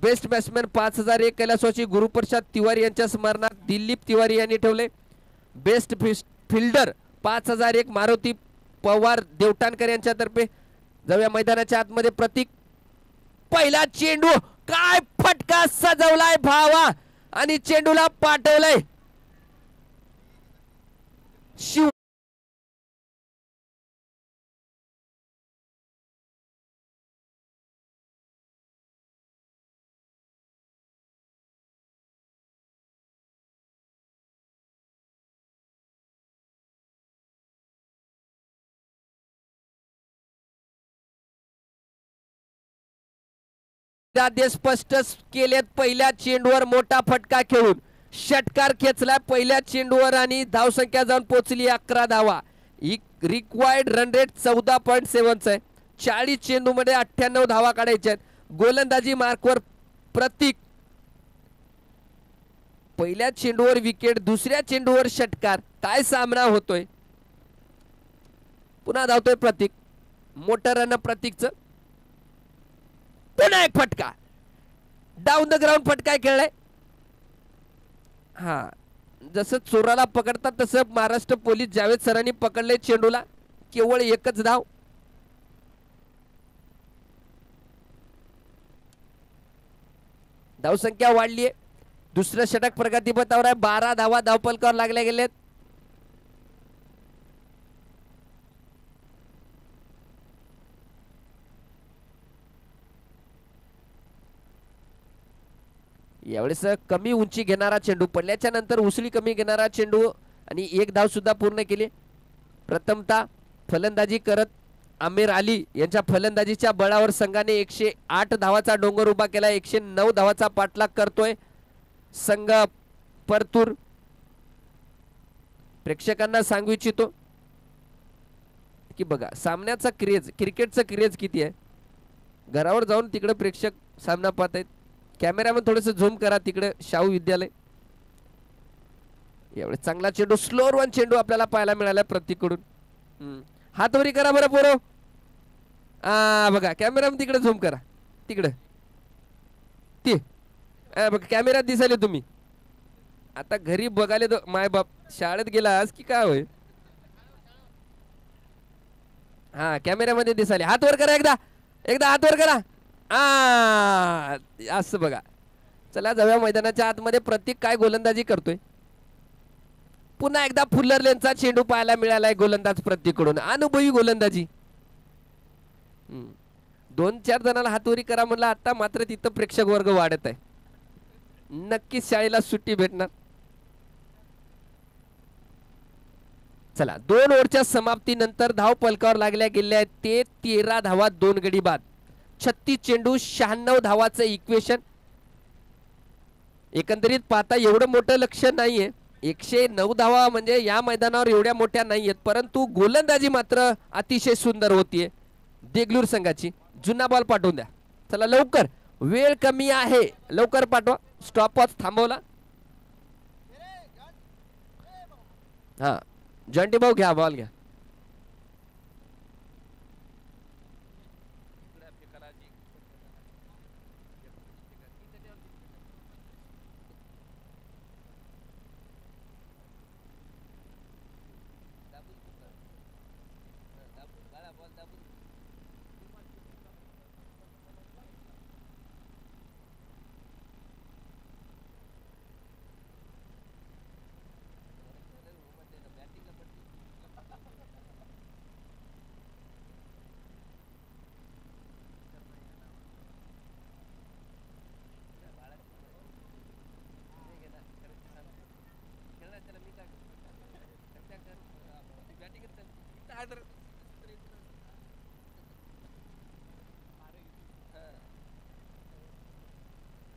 बेस्ट बॅट्समॅन 5,001 कैलासवासी गुरुप्रसाद तिवारी यांच्या स्मरणात दिलीप तिवारी यांनी ठेवले. बेस्ट फिल्डर 5,001 मारुती पवार देवटाणकर यांच्यातर्फे. जाऊया मैदानाच्या आतमध्ये. प्रतीक पहिला चेंडू काय फटका सजवलाय भावा आणि चेंडूला पाठवलंय. शिव स्पष्ट केलेत. पहिल्या चेंडूवर मोठा फटका खेळून षटकार खेचला पहिल्या चेंडूवर आणि धावसंख्या जाऊन पोहोचली 11 धावा. रिक्वायर्ड रन रेट 14.7 आहे. 40 चेंडूमध्ये 98 धावा काढायच्या आहेत. गोलंदाजी मार्कवर प्रतीक. पहिल्या चेंडूवर विकेट. दुसऱ्या चेंडूवर षटकार. काय सामना होतोय. पुन्हा धावतोय प्रतीक. मोठं रन प्रतीकचं. पुन्हा एक फटका. डाऊन द ग्राउंड फटका खेळलाय. हा जसं चोराला पकडतात तसं महाराष्ट्र पोलीस जावेद सरांनी पकडले चेंडूला. केवळ एकच धाव. धावसंख्या वाढली आहे. दुसरं षटक प्रगतीपथावर आहे. 12 धावा धावपलकावर लागल्या गेलेत. यावेळेस कमी उंची घेणारा चेंडू, पडल्याच्या नंतर उसळी कमी घेणारा चेंडू आणि एक धाव सुद्धा पूर्ण केली. प्रथमतः फलंदाजी करत आमिर अली यांच्या फलंदाजीच्या बळावर संघाने 108 धावाचा डोंगर उभा केला. 109 धावाचा पाठलाग करतोय संघ परतूर. प्रेक्षकांना सांगू इच्छितो की बघा सामन्याचा क्रेज, क्रिकेटचा क्रेज किती आहे. घरावर जाऊन तिकडे प्रेक्षक सामना पाहत आहेत. कॅमेरामन थोडंसं झूम करा तिकडे शाहू विद्यालय. यावेळेस चांगला चेंडू, स्लोअर वन चेंडू आपल्याला पाहायला मिळाला प्रतीकडून. हातवरी करा बरं पोरो. बघा कॅमेरामन तिकडे झूम करा तिकडे. ते बघा कॅमेऱ्यात दिसायले तुम्ही. आता घरी बघाले तो माय बाप शाळेत गेला आज की काय होय. हा कॅमेऱ्यामध्ये दिसायले. हात वर करा एकदा, एकदा हात वर करा. असं बघा. चला जाऊया मैदानाच्या आतमध्ये. प्रतीक काय गोलंदाजी करतोय. पुन्हा एकदा फुल्लर लेनचा चेंडू पाहायला मिळालाय गोलंदाज प्रतीकडून. अनुभवी गोलंदाजी. 2-4 जणांना हातवरी करा म्हणलं. आता मात्र तिथं प्रेक्षक वर्ग वाढत आहे. नक्कीच शाळेला सुट्टी भेटणार. चला 2 ओव्हरच्या समाप्तीनंतर धाव पलकावर लागल्या गेल्या आहेत ते 13 धावा 2 गडी बाद. 36 चेंडू 96 धावाचं इक्वेशन. एकंदरीत पाहता एवढं मोठं लक्ष नाहीये. 109 धावा म्हणजे या मैदानावर एवढ्या मोठ्या नाहीयेत, परंतु गोलंदाजी मात्र अतिशय सुंदर होतीये देगलूर संघाची. जुना बॉल पाठवून द्या. चला लवकर, वेळ कमी आहे, लवकर पाठवा. स्टॉप वॉच थांबवला. हा जॉन्टी भाऊ घ्या बॉल घ्या.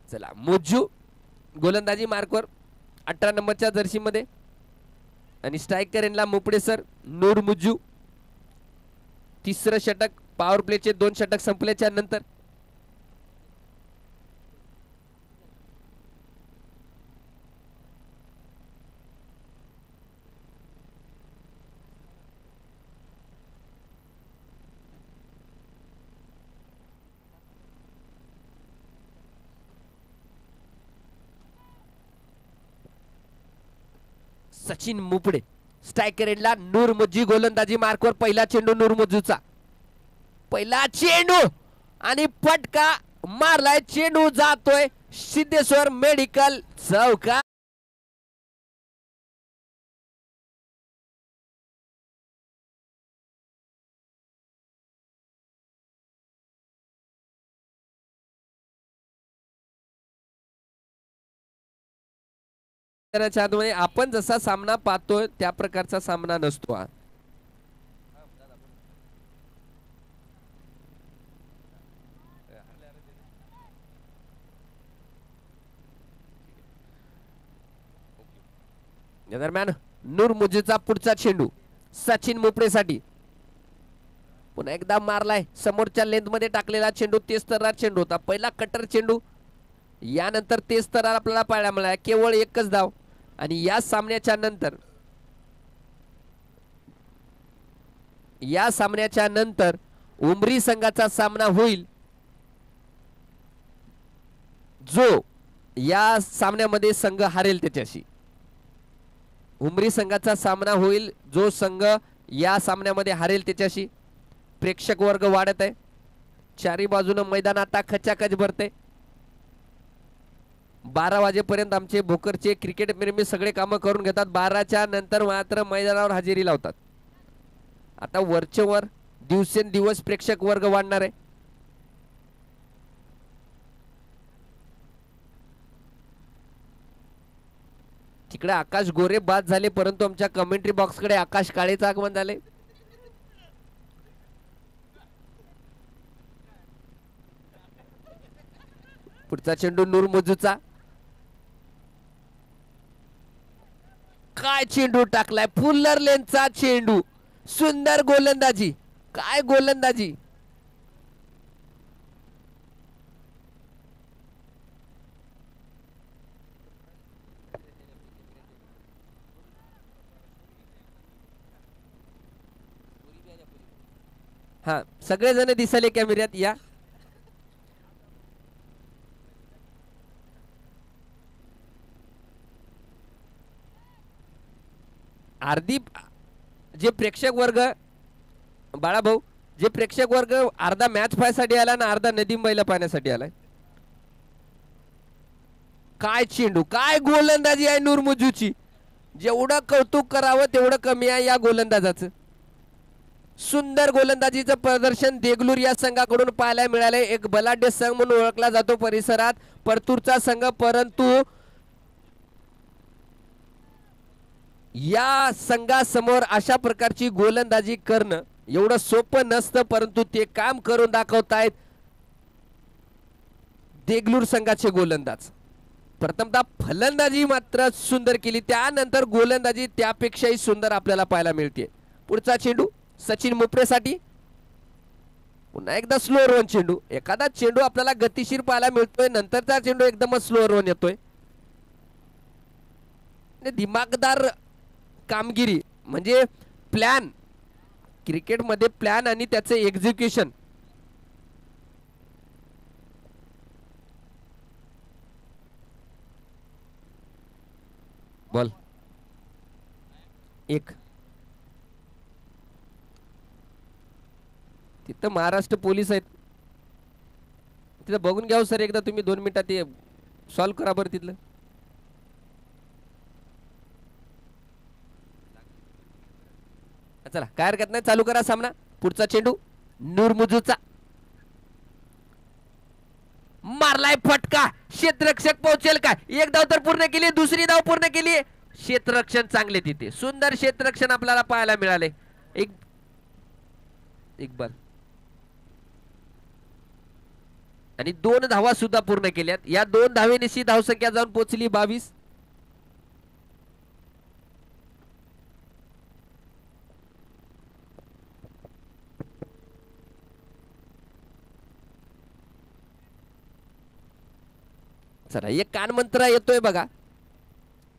चला मुज्जू गोलंदाजी मार्कवर 18 नंबरच्या जर्सी मध्ये आणि स्ट्रायकर यांना मुपडे सर नूर मुज्जू. तिसरं षटक पॉवर प्लेचे 2 षटक संपल्याच्या नंतर सचिन मुपडे स्ट्रायकर एंडला नूर मुज्जी गोलंदाजी मार्कवर. पहिला चेंडू नूर मुज्जूचा, पहिला चेंडू आणि फटका मारलाय. चेंडू जातोय सिद्धेश्वर मेडिकल चौका. आपण जसा सामना पाहतोय त्या प्रकारचा सामना नसतो हा. या दरम्यान नूर मुजीचा पुढचा चेंडू सचिन मुपडेसाठी. पुन्हा एकदा मारलाय समोरच्या लेंथ मध्ये टाकलेला चेंडू. तेच तर चेंडू होता. पहिला कटर चेंडू, यानंतर तेच तर आपल्याला पाहायला मिळाला. केवळ एकच धाव. आणि या सामन्याच्या नंतर उमरी संघाचा सामना होईल, जो या सामन्यामध्ये संघ हारेल त्याच्याशी. उमरी संघाचा सामना होईल जो संघ या सामन्यामध्ये हारेल त्याच्याशी. प्रेक्षक वर्ग वाढत आहे. चारी बाजूने मैदान आता खचाखच भरते. 12 वाजेपर्यंत आमचे भोकरचे क्रिकेट प्रेमी सगळे कामं करून घेतात. 12च्या नंतर मात्र मैदानावर हजेरी लावतात. आता वरचेवर दिवसेंदिवस प्रेक्षक वर्ग वाढणार आहे. तिकडे आकाश गोरे बाद झाले, परंतु आमच्या कमेंट्री बॉक्सकडे आकाश काळेचं आगमन झाले. पुढचा चेंडू नूर मुजूचा. काय चेंडू टाकलाय, फुल्लर लेनचा चेंडू. सुंदर गोलंदाजी, काय गोलंदाजी. हा सगळेजण दिसले कॅमेऱ्यात या. अर्धी जे प्रेक्षक वर्ग बाळाभाऊ, जे प्रेक्षक वर्ग अर्धा मॅच पाहण्यासाठी आला ना अर्धा नदीम बैला पाहण्यासाठी आलाय. काय चेंडू, काय गोलंदाजी आहे नूर मुजूची. जेवढं कौतुक करावं तेवढं कमी आहे या गोलंदाजाचं. सुंदर गोलंदाजीचं प्रदर्शन देगलूर या संघाकडून पाहायला मिळाले. एक बलाढ्य संघ म्हणून ओळखला जातो परिसरात परतूरचा संघ, परंतु या संघासमोर अशा प्रकारची गोलंदाजी करणं एवढं सोपं नसतं, परंतु ते काम करून दाखवतायत देगलूर संघाचे गोलंदाज. प्रथमतः फलंदाजी मात्र सुंदर केली, त्यानंतर गोलंदाजी त्यापेक्षाही सुंदर आपल्याला पाहायला मिळते. पुढचा चेंडू सचिन मुपरेसाठी. पुन्हा एकदा स्लो रन चेंडू. एखादा चेंडू आपल्याला गतिशीर पाहायला मिळतोय, नंतरचा चेंडू एकदमच स्लो रन येतोय. दिमागदार कामगिरी म्हणजे प्लॅन, क्रिकेटमध्ये प्लॅन आणि त्याचे एक्झिक्युशन. बॉल एक. तिथं महाराष्ट्र पोलीस आहेत, तिथं बघून घ्याव सर एकदा तुम्ही 2 मिनिटात ते सॉल्व करा बरं तिथलं. चला काय हरकत नाही, चालू करा सामना. पुढचा चेंडू नूर मुजूचा. मारलाय फटका, क्षेत्ररक्षक पोहोचेल का. एक धाव तर पूर्ण केली, दुसरी धाव पूर्ण केली. क्षेत्ररक्षण चांगले तिथे, सुंदर क्षेत्ररक्षण आपल्याला पाहायला मिळाले. एक बॉल आणि 2 धावा सुद्धा पूर्ण केल्यात. या 2 धावेनिशी धावसंख्या जाऊन पोहोचली 22. चला एक कानमंत्र येतोय बघा,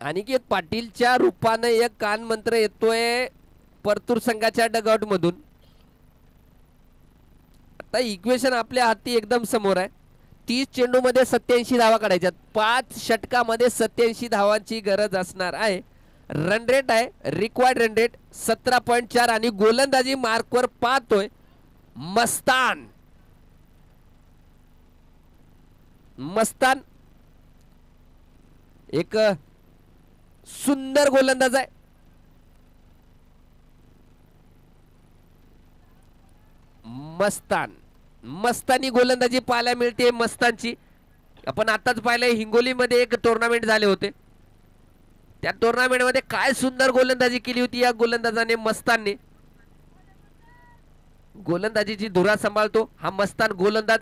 अनिकेत पाटीलच्या रूपाने एक कानमंत्र येतोय परतूर संघाच्या डगआउट मधून. आता इक्वेशन आपल्या हाती एकदम समोर आहे. 30 चेंडू मध्ये 87 धावा काढायच्यात. 5 षटकामध्ये 87 धावांची गरज असणार आहे. रन रेट आहे रिक्वायर्ड रन रेट 17.4 आणि गोलंदाजी मार्कवर पाहतोय मस्तान. मस्तान एक सुंदर गोलंदाज आहे. मस्तानी गोलंदाजी पाहायला मिळते मस्तानची. आपण आताच पाहिलंय हिंगोलीमध्ये एक टुर्नामेंट झाले होते, त्या टुर्नामेंट मध्ये काय सुंदर गोलंदाजी केली होती या गोलंदाजाने मस्तानने. गोलंदाजीची धुरा सांभाळतो हा मस्तान गोलंदाज.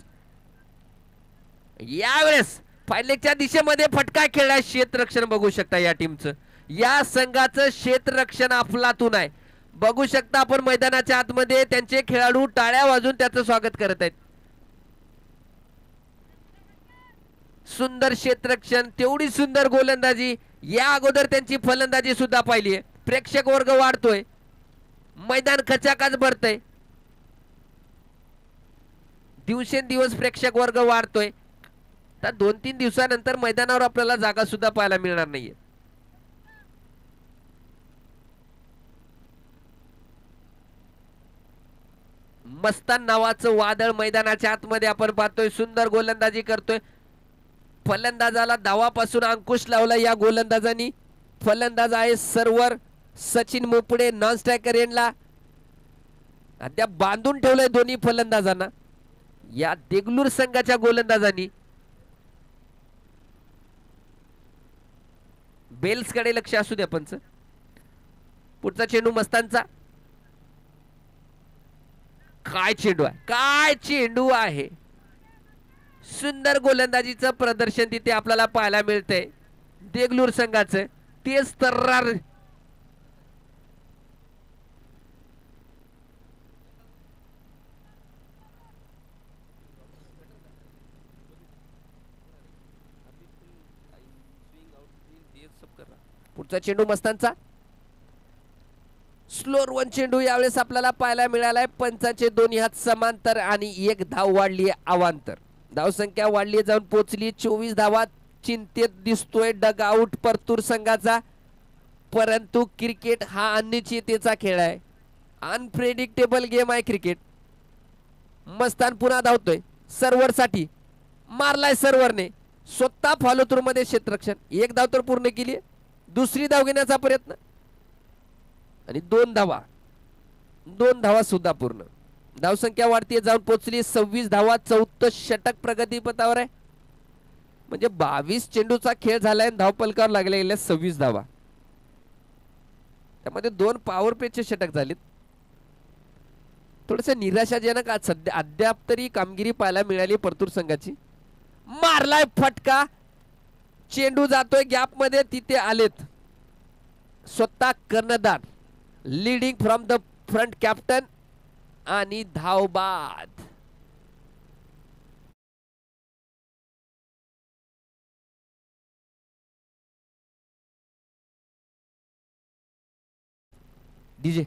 यावेळेस फायलेच्या दिशेमध्ये फटका खेळला. क्षेत्ररक्षण बघू शकता या टीमचं, या संघाचं क्षेत्ररक्षण अफलातून आहे. बघू शकता आपण मैदानाच्या आतमध्ये त्यांचे खेळाडू टाळ्या वाजून त्याचं स्वागत करत आहेत. सुंदर क्षेत्ररक्षण, तेवढी सुंदर गोलंदाजी. या अगोदर त्यांची फलंदाजी सुद्धा पाहिली आहे. प्रेक्षक वर्ग वाढतोय, मैदान खचाखच भरतय. दिवसेंदिवस प्रेक्षक वर्ग वाढतोय. तर 2-3 दिवसानंतर मैदानावर आपल्याला जागा सुद्धा पाहायला मिळणार नाहीये. मस्तान नावाचं वादळ मैदानाच्या आतमध्ये आपण पाहतोय. सुंदर गोलंदाजी करतोय. फलंदाजाला धावापासून अंकुश लावला या गोलंदाजांनी. फलंदाज आहे सर्व्हर सचिन मोपडे. नॉन स्ट्रायकर एंडला अद्याप बांधून ठेवलंय दोन्ही फलंदाजांना या देगलूर संघाच्या गोलंदाजांनी. बेल्स कडे लक्ष असू द्या पंच. पुढचा चेंडू मस्तांचा. काय चेंडू आहे, काय चेंडू आहे. सुंदर गोलंदाजीचं प्रदर्शन तिथे आपल्याला पाहायला मिळतंय देगलूर संघाचं. तेच तर्रार पुढचा चेंडू मस्तांचा. स्लोअर वन चेंडू यावेळेस आपल्याला पाहायला मिळालाय. पंचाचे दोन्ही हात समांतर आणि एक धाव वाढली अवांतर. धावसंख्या वाढली जाऊन पोचली 24 धावा. चिंतेत दिसतोय डग आउट परतूर संघाचा. परंतु क्रिकेट हा अनिश्चिततेचा खेळ आहे. अनप्रेडिक्टेबल गेम आहे क्रिकेट. मस्तान पुन्हा धावतोय सर्व्हर साठी. मारलाय सर्व्हरने स्वतः फॉलो थ्रू मध्ये क्षेत्ररक्षण. एक धाव तर पूर्ण केली. दुसरी धाव घेण्याचा प्रयत्न आणि दोन धावा सुद्धा पूर्ण. धावसंख्या वाढती जाऊन पोचली 26 धावा. 14 षटक प्रगतीपथावर आहे. म्हणजे 22 चेंडूचा खेळ झालाय. धावपलकावर लागल्या गेल्या 26 धावा. त्यामध्ये 2 पॉवर प्लेचे षटक झालेत. थोडस निराशाजनक आज सध्या अद्याप तरी कामगिरी पाहायला मिळाली परतूर संघाची. मारलाय फटका. चेंडू जातोय गॅप मध्ये. तिथे आलेत स्वतः कर्णधार leading from the front captain आणि धाव बाद. डीजे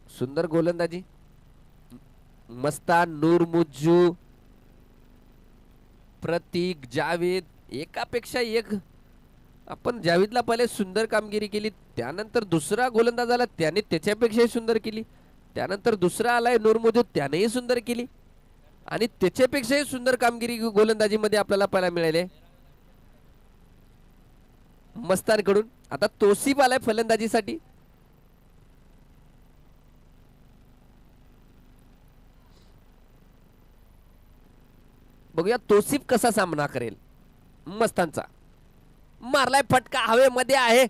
सुंदर गोलंदाजी. मस्तान, नूर मुज्जू, प्रतीक, जावेद एकापेक्षा एक. आपण जावेदला पहिले सुंदर कामगिरी केली. त्यानंतर दुसरा गोलंदाज आला त्याने त्याच्यापेक्षाही सुंदर केली. त्यानंतर दुसरा आलाय नूर मुज्जू त्यानेही सुंदर केली. आणि त्याच्यापेक्षाही सुंदर कामगिरी गोलंदाजीमध्ये आपल्याला पाहायला मिळाले मस्तानकडून. आता तोसिफ आलाय फलंदाजीसाठी. बघूया तोसिफ कसा सामना करेल. मस्तानचा मारलाय फटका हवेमध्ये आहे.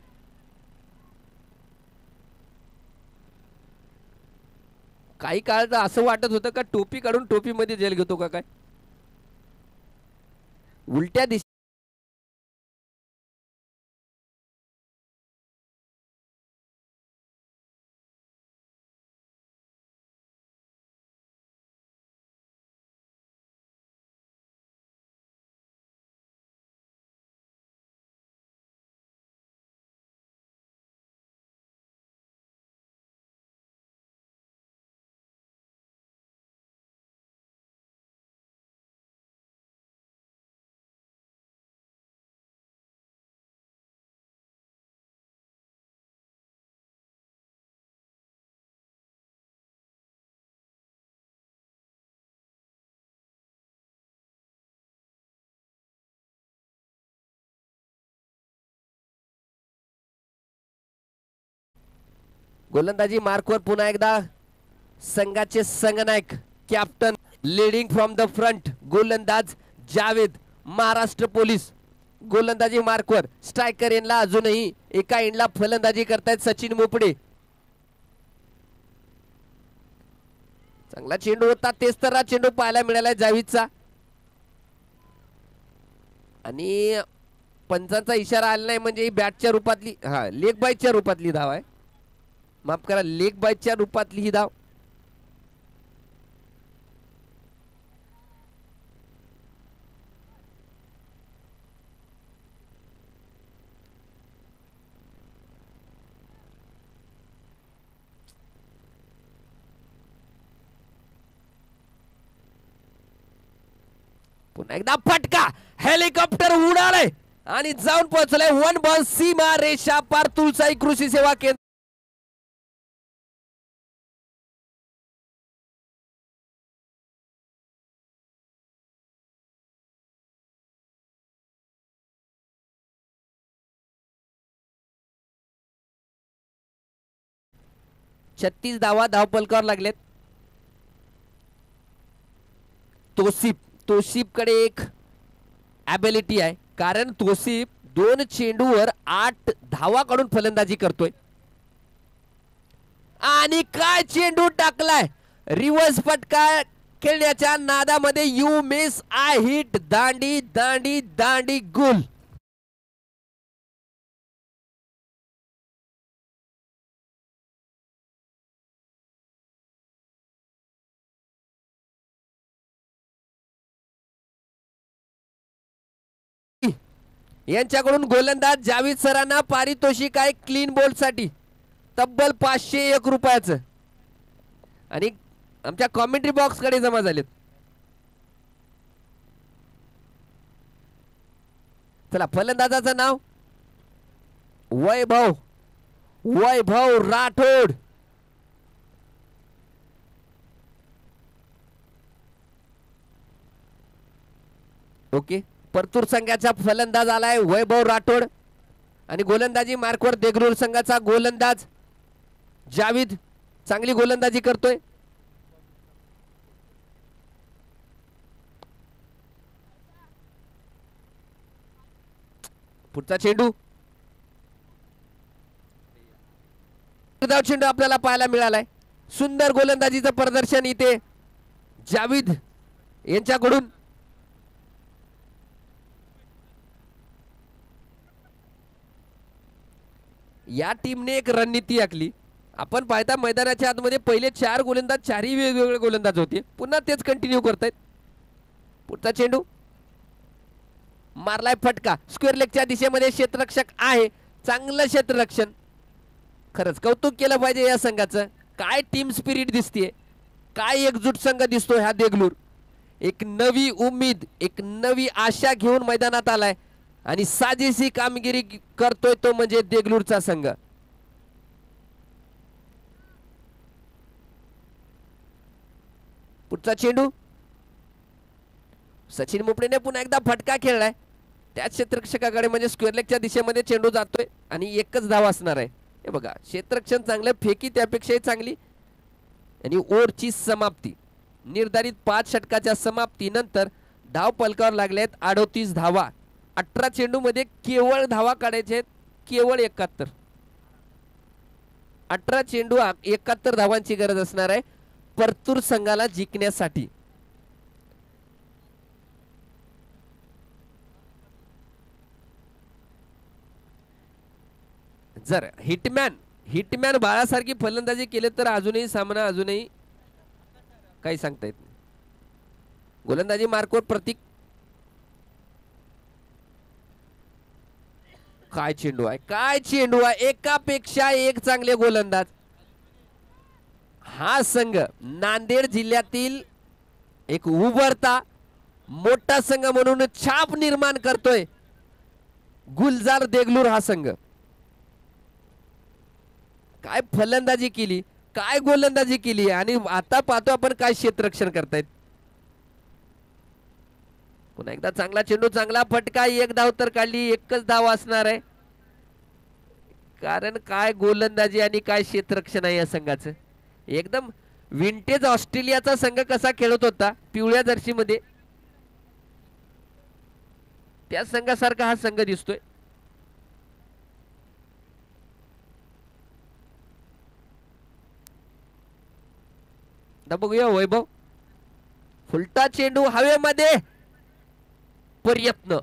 काही काळ तर असं वाटत होतं का टोपी काढून टोपी मध्ये जेल घेतो का काय. उलट्या दिशा गोलंदाजी मार्कवर पुन्हा एकदा संघाचे संघनायक captain leading from the front गोलंदाज जावेद महाराष्ट्र पोलीस. गोलंदाजी मार्कवर. स्ट्रायकर एंडला अजूनही एका एंडला फलंदाजी करतायत सचिन मोपडे. चांगला चेंडू होता. तेच तर चेंडू पाहायला मिळाला जावेदचा. आणि पंचांचा इशारा आला नाही म्हणजे बॅटच्या रूपातली लेग बाईच्या रूपातली धाव आहे. माफ करा लेग बाईच्या रूपातली ही धाव. पुन्हा एकदा फटका, हेलिकॉप्टर उडालय आणि जाऊन पोहोचलंय 1 बॉल सीमा रेषा पार तुळसाई कृषी सेवा केंद्र. छत्तीस धावा धावपलकावर लागलेत. तोसिफ कडे एक ॲबिलिटी आहे, कारण तोसिफ 2 चेंडूवर 8 धावा काढून फलंदाजी करतोय. आणि काय चेंडू टाकलाय, रिव्हर्स फटका खेळण्याच्या नादामध्ये यू मिस आय हिट, दांडी दांडी दांडी गुल. यांच्याकडून गोलंदाज जावेद सरांना पारितोषिक आहे क्लीन बोल्ड साठी तब्बल 501 रुपयाचं, आणि आमच्या कॉमेंट्री बॉक्स कडे जमा झालेत. चला, फलंदाजाचं नाव वैभव राठोड. ओके, परतूर संघाचा फलंदाज आलाय वैभव राठोड, आणि गोलंदाजी मार्कवर देगलूर संघाचा गोलंदाज जावेद चांगली गोलंदाजी करतोय. पुढचा चेंडू, चेंडू आपल्याला पाहायला मिळालाय. सुंदर गोलंदाजीचं प्रदर्शन इथे जावेद यांच्याकडून. या टीमने एक रणनीती आखली. आपण पाहता मैदानाच्या आतमध्ये पहिले 4 गोलंदाज 4ही वेगवेगळे गोलंदाज होते, पुन्हा तेच कंटिन्यू करतायत. पुढचा चेंडू मारलाय फटका, स्क्वेअर लेगच्या दिशेमध्ये क्षेत्ररक्षक आहे, चांगलं क्षेत्ररक्षण. खरंच कौतुक केलं पाहिजे या संघाचं. काय टीम स्पिरिट दिसतीये, काय एकजूट संघ दिसतोय हा देगलूर. एक नवी उम्मीद, एक नवी आशा घेऊन मैदानात आलाय आणि साजेशी कामगिरी करतोय तो म्हणजे देगलूरचा संघ. पुढचा चेंडू सचिन मुपडेने पुन्हा एकदा फटका खेळलाय त्याच क्षेत्ररक्षकाकडे, म्हणजे स्क्वेअर लेगच्या दिशेमध्ये चेंडू जातोय आणि एकच धाव असणार आहे. हे बघा, क्षेत्ररक्षण चांगलं, फेकी त्यापेक्षाही चांगली, आणि ओव्हरची समाप्ती निर्धारित 5 षटकाच्या समाप्तीनंतर धाव पलकावर लागलेत 38 धावा. 18 चेंडू मध्ये केवळ धावा काढायचे, केवळ 71. 18 चेंडू 71 धावांची गरज असणार आहे परतूर संघाला जिंकण्यासाठी. जर हिटमॅन बाळासारखी फलंदाजी केले तर अजूनही सामना काही सांगता येत नाही. गोलंदाजी मार्कवर प्रतीक, काय चेंडू आहे, एकापेक्षा एक चांगले गोलंदाज. हा संघ नांदेड जिल्ह्यातील एक उभरता मोठा संघ म्हणून छाप निर्माण करतोय गुलजार देगलूर हा संघ. काय फलंदाजी केली, काय गोलंदाजी केली, आणि आता पाहतो आपण काय क्षेत्ररक्षण करतायत. पुन्हा एकदा चांगला चेंडू, चांगला फटका, 1 धाव तर काढली, एकच धाव असणार आहे, कारण काय गोलंदाजी आणि काय क्षेत्ररक्षण आहे या संघाचं. एकदम विंटेज ऑस्ट्रेलियाचा संघ कसा खेळत होता पिवळ्या जर्सी मध्ये, त्या संघासारखा हा संघ दिसतोय. बघूया वैभव, फुलटा चेंडू हवेमध्ये, प्रयत्न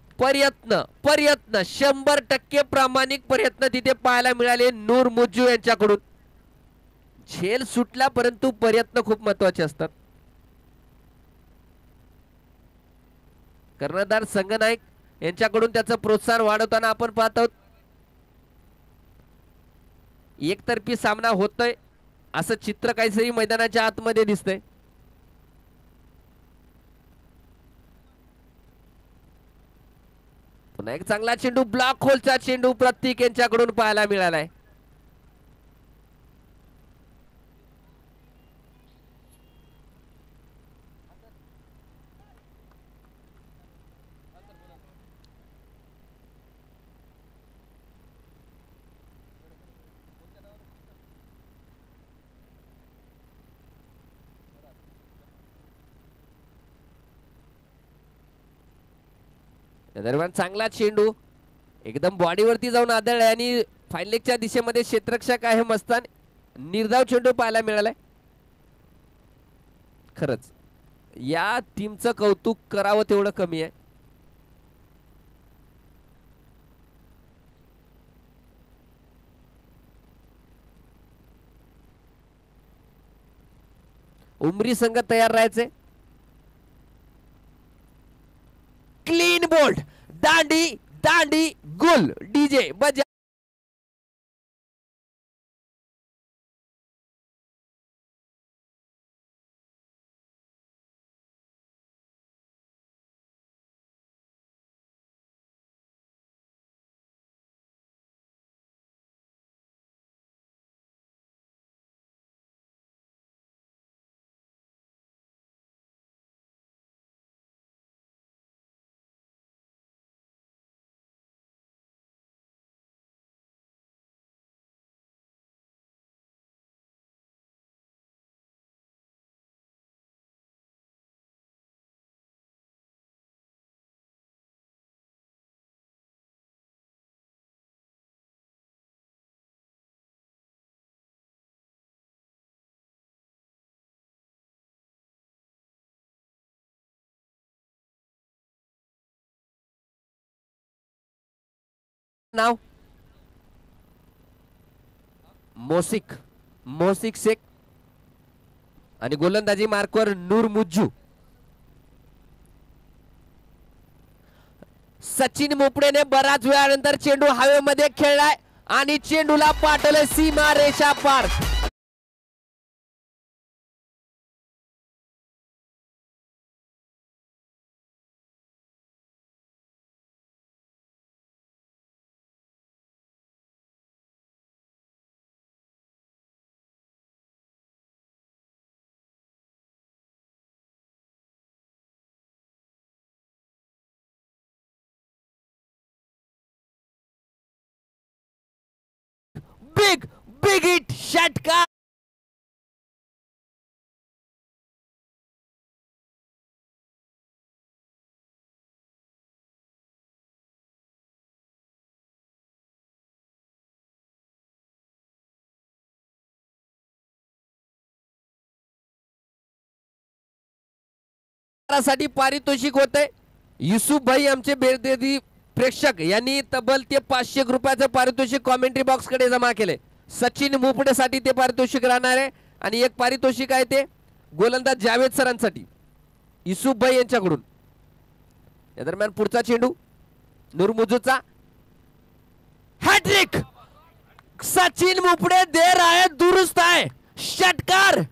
100% प्रामाणिक प्रयत्न तिथे पाहायला मिळाले नूर मुज्जू यांच्याकडून. झेल सुटला, परंतु प्रयत्न खूप महत्वाचे असतात. कर्णधार संघनायक यांच्याकडून त्याचं प्रोत्साहन वाढवताना आपण पाहत आहोत. एकतर्फी सामना होतोय असं चित्र काहीतरी मैदानाच्या आतमध्ये दिसतंय. पुन्हा एक चांगला चेंडू, ब्लॉक होलचा चेंडू प्रतीक यांच्याकडून पाहायला मिळालाय. या दरम्यान चांगला चेंडू एकदम बॉडीवरती जाऊन आदळलाय आणि फायनलेगच्या दिशेमध्ये क्षेत्ररक्षक आहे मस्तान. निर्धाव चेंडू पाहायला मिळालाय. खरंच या टीमचं कौतुक करावं तेवढं कमी आहे. उमरी संघ तयार राहायचे. क्लीन बोल्ड, दांडी दांडी गोल, डीजे बजा. नाव मोसिक, मोसिक शेख आणि गोलंदाजी मार्कवर नूर मुज्जू. सचिन मोपडेने बराच वेळानंतर चेंडू हवेमध्ये खेळलाय आणि चेंडूला पाठवले सीमा रेषा पार. बिग बिग हिट षटकार. साठी पारितोषिक होते. युसुफ भाई आमचे बेदर्दी प्रेक्षक यांनी तब्बल ते 500 रुपयाचं पारितोषिक कॉमेंट्री बॉक्स कडे जमा केले. सचिन मोपडे साठी ते पारितोषिक राहणार आहे आणि एक पारितोषिक आहे ते गोलंदाज जावेद सरांसाठी युसुफ भाई यांच्याकडून. या दरम्यान पुढचा चेंडू नूर मुजूचा हॅट्रिक. सचिन मोपडे देर आहे, दुरुस्त आहे, षटकार.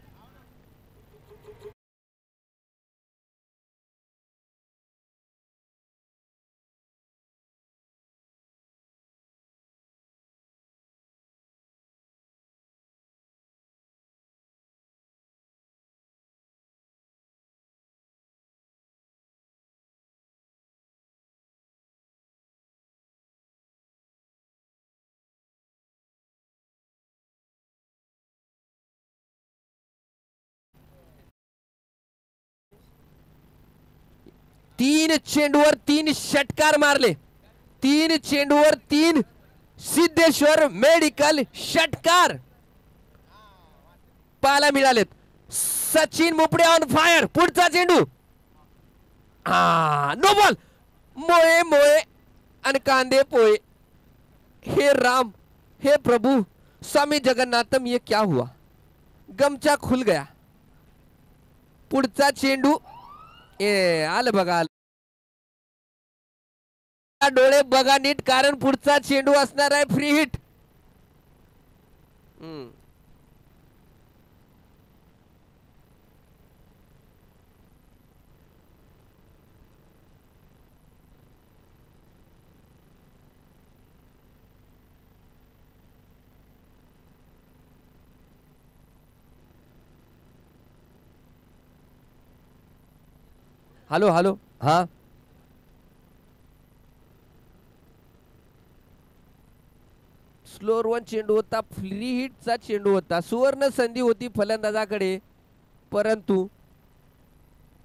तीन चेंडूवर तीन षटकार मारले. तीन चेंडूवर तीन सिद्धेश्वर मेडिकल षटकार पाहायला मिळालेत. Sachin Mopade on fire. पुढचा चेंडू नो बॉल. मोये मोये आणि कांदे पोये. हे राम, हे प्रभु, स्वामी जगन्नाथम, ये क्या हुआ. गमचा खुल गया. पुढचा चेंडू आलं बघा. डोळे बघा नीट, कारण पुढचा चेंडू असणार आहे फ्री हिट. हॅलो हॅलो हा स्लोअर वन चेंडू होता, फ्री हिटचा चेंडू होता, सुवर्ण संधी होती फलंदाजाकडे, परंतु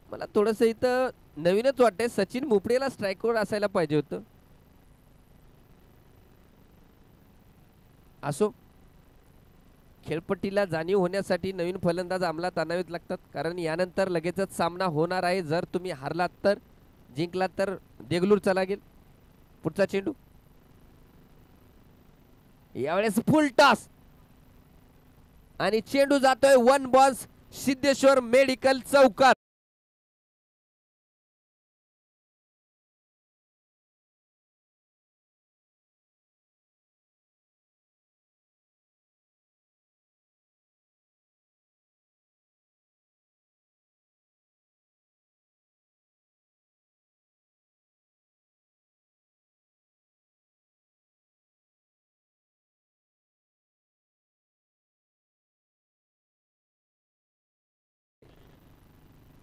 मला थोडस इथं नवीनच वाटतंय, सचिन मुपडेला स्ट्राईकवर असायला पाहिजे होतं. असो, खेळपट्टीला जाणीव होण्यासाठी नवीन फलंदाज अंमलात आणावेच लागतात, कारण यानंतर लगेचच सामना होणार आहे. जर तुम्ही हारलात तर, जिंकलात तर देगलूरचा लागेल. पुढचा चेंडू यावेळेस फुल टॉस आणि चेंडू जातोय वन बॉन्स सिद्धेश्वर मेडिकल चौकात.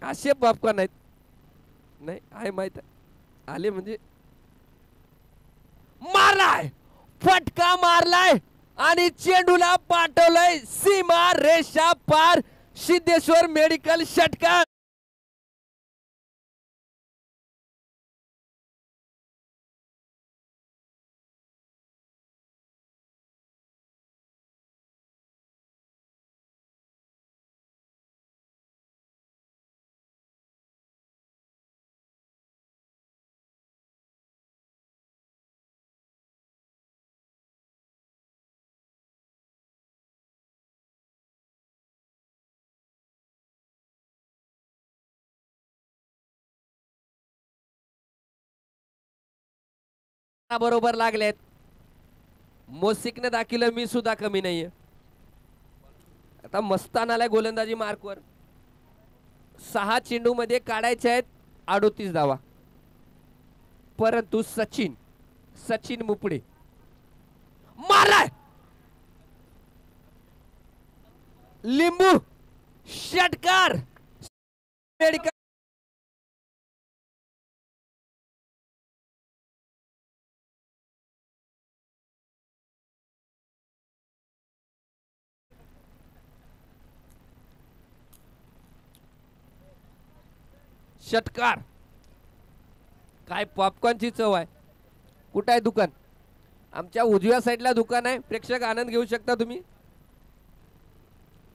असे पॉपकॉर्न आहेत, नाही आहे माहित, आले म्हणजे मारलाय, फटका मारलाय आणि चेंडूला पाठवलंय सीमा रेषा पार. सिद्धेश्वर मेडिकल षटकार. बरोबर लागलेत, मोसिकने दाखिलं मी सुद्धा कमी नाहीये. आता मस्तान आलाय गोलंदाजी मार्कवर. 6 चेंडू मध्ये काढायचे आहेत 38 धावा, परंतु सचिन मुपडे मारलाय, लिंबू षटकार. मेडिकल षटकार. काय पॉपकॉर्नची चव आहे. कुठं आहे दुकान? आमच्या उजव्या साईडला दुकान आहे, प्रेक्षक आनंद घेऊ शकता तुम्ही.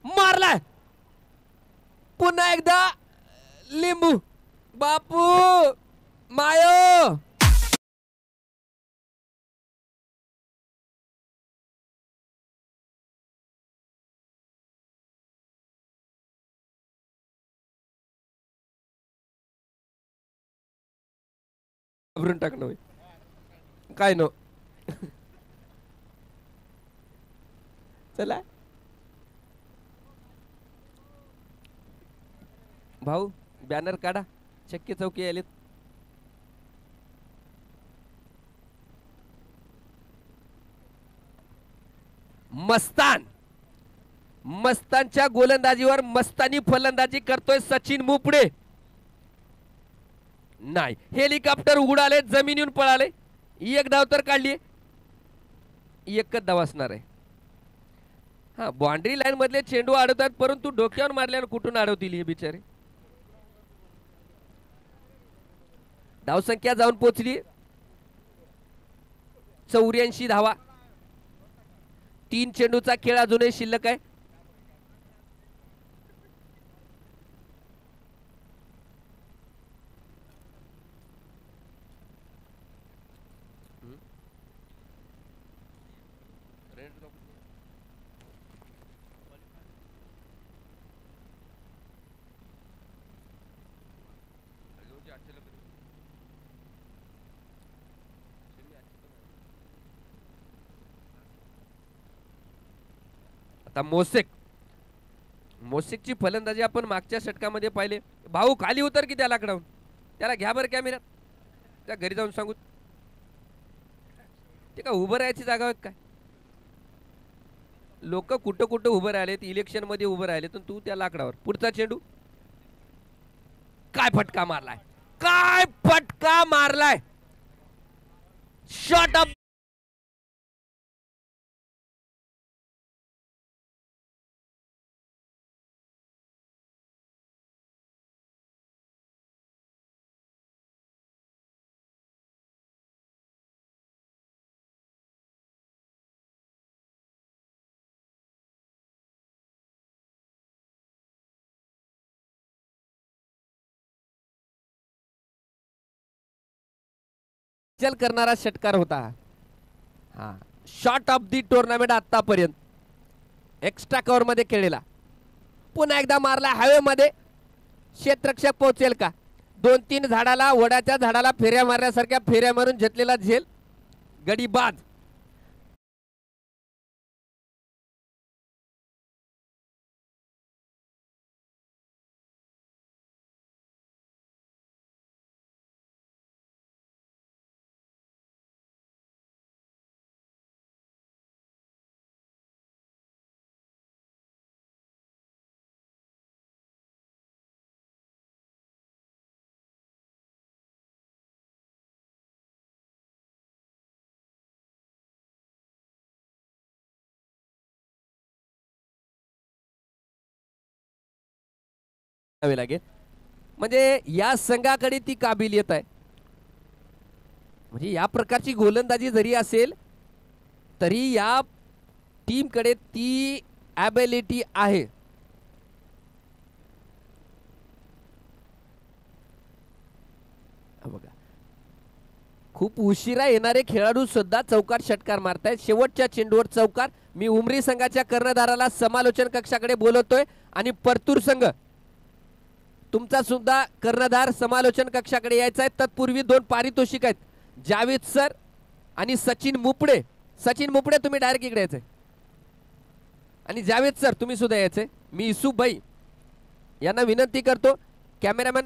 मारलाय पुन्हा एकदा लिंबू. बापू मायो घाबरून टाकणं काय नो. चला भाऊ बॅनर काढा, चक्की चौकी आलेत. मस्तानच्या गोलंदाजीवर मस्तानी फलंदाजी करतोय सचिन मुपडे. नाही, हेलिकॉप्टर उडाले, जमिनीवर पळाले. एक धाव तर काढली, एकच धाव असणार आहे. हा, बाउंड्री लाईन मधले चेंडू अडवतात, परंतु डोक्यावर मारल्यावर कुठून अडवतील हे बिचारे. धावसंख्या जाऊन पोहोचली 84 धावा. 3 चेंडूचा खेळ अजूनही शिल्लक आहे. आता मोसिकची फलंदाजी आपण मागच्या षटकामध्ये पाहिले. भाऊ खाली उतर की त्याला कडून, त्याला घ्या बरं कॅमेऱ्यात, त्या घरी जाऊन सांगू. ते का उभं राहायची जागा आहे काय? लोक कुठं कुठं उभं राहिलेत, इलेक्शन मध्ये उभं राहिलेत, तू त्या लाकडावर. पुढचा चेंडू काय फटका मारलाय, काय फटका मारलाय, शॉट अप. चल करणारा षटकार होता हा. शॉट ऑफ दी टुर्नामेंट आतापर्यंत एक्स्ट्रा कव्हर मध्ये खेळलेला. पुन्हा एकदा मारला हवेमध्ये, क्षेत्ररक्षक पोहोचेल का. 2-3 झाडाला, वडाच्या झाडाला फेऱ्या मारण्यासारख्या फेऱ्या मारून घेतलेला झेल, गडी बाद. लागेल म्हणजे या संघाकडे ती काबिलियत आहे. म्हणजे या प्रकारची गोलंदाजी जरी असेल तरी या टीम कडे ती ॲबिलिटी आहे. बघा खूप उशिरा येणारे खेळाडू सुद्धा चौकार षटकार मारतायत. शेवटच्या चेंडूवर चौकार. मी उमरी संघाच्या कर्णधाराला समालोचन कक्षाकडे बोलवतोय आणि परतूर संघ तुमचा सुद्धा कर्णधार समालोचन कक्षाकडे यायचा आहे. तत्पूर्वी 2 पारितोषिक आहेत, जावेद सर आणि सचिन मुपडे. सचिन मुपडे तुम्ही डायरेक्ट इकडे यायचे आणि जावेद सर तुम्ही सुद्धा यायचे. मी युसुफ भाई यांना विनंती करतो, कॅमेरामॅन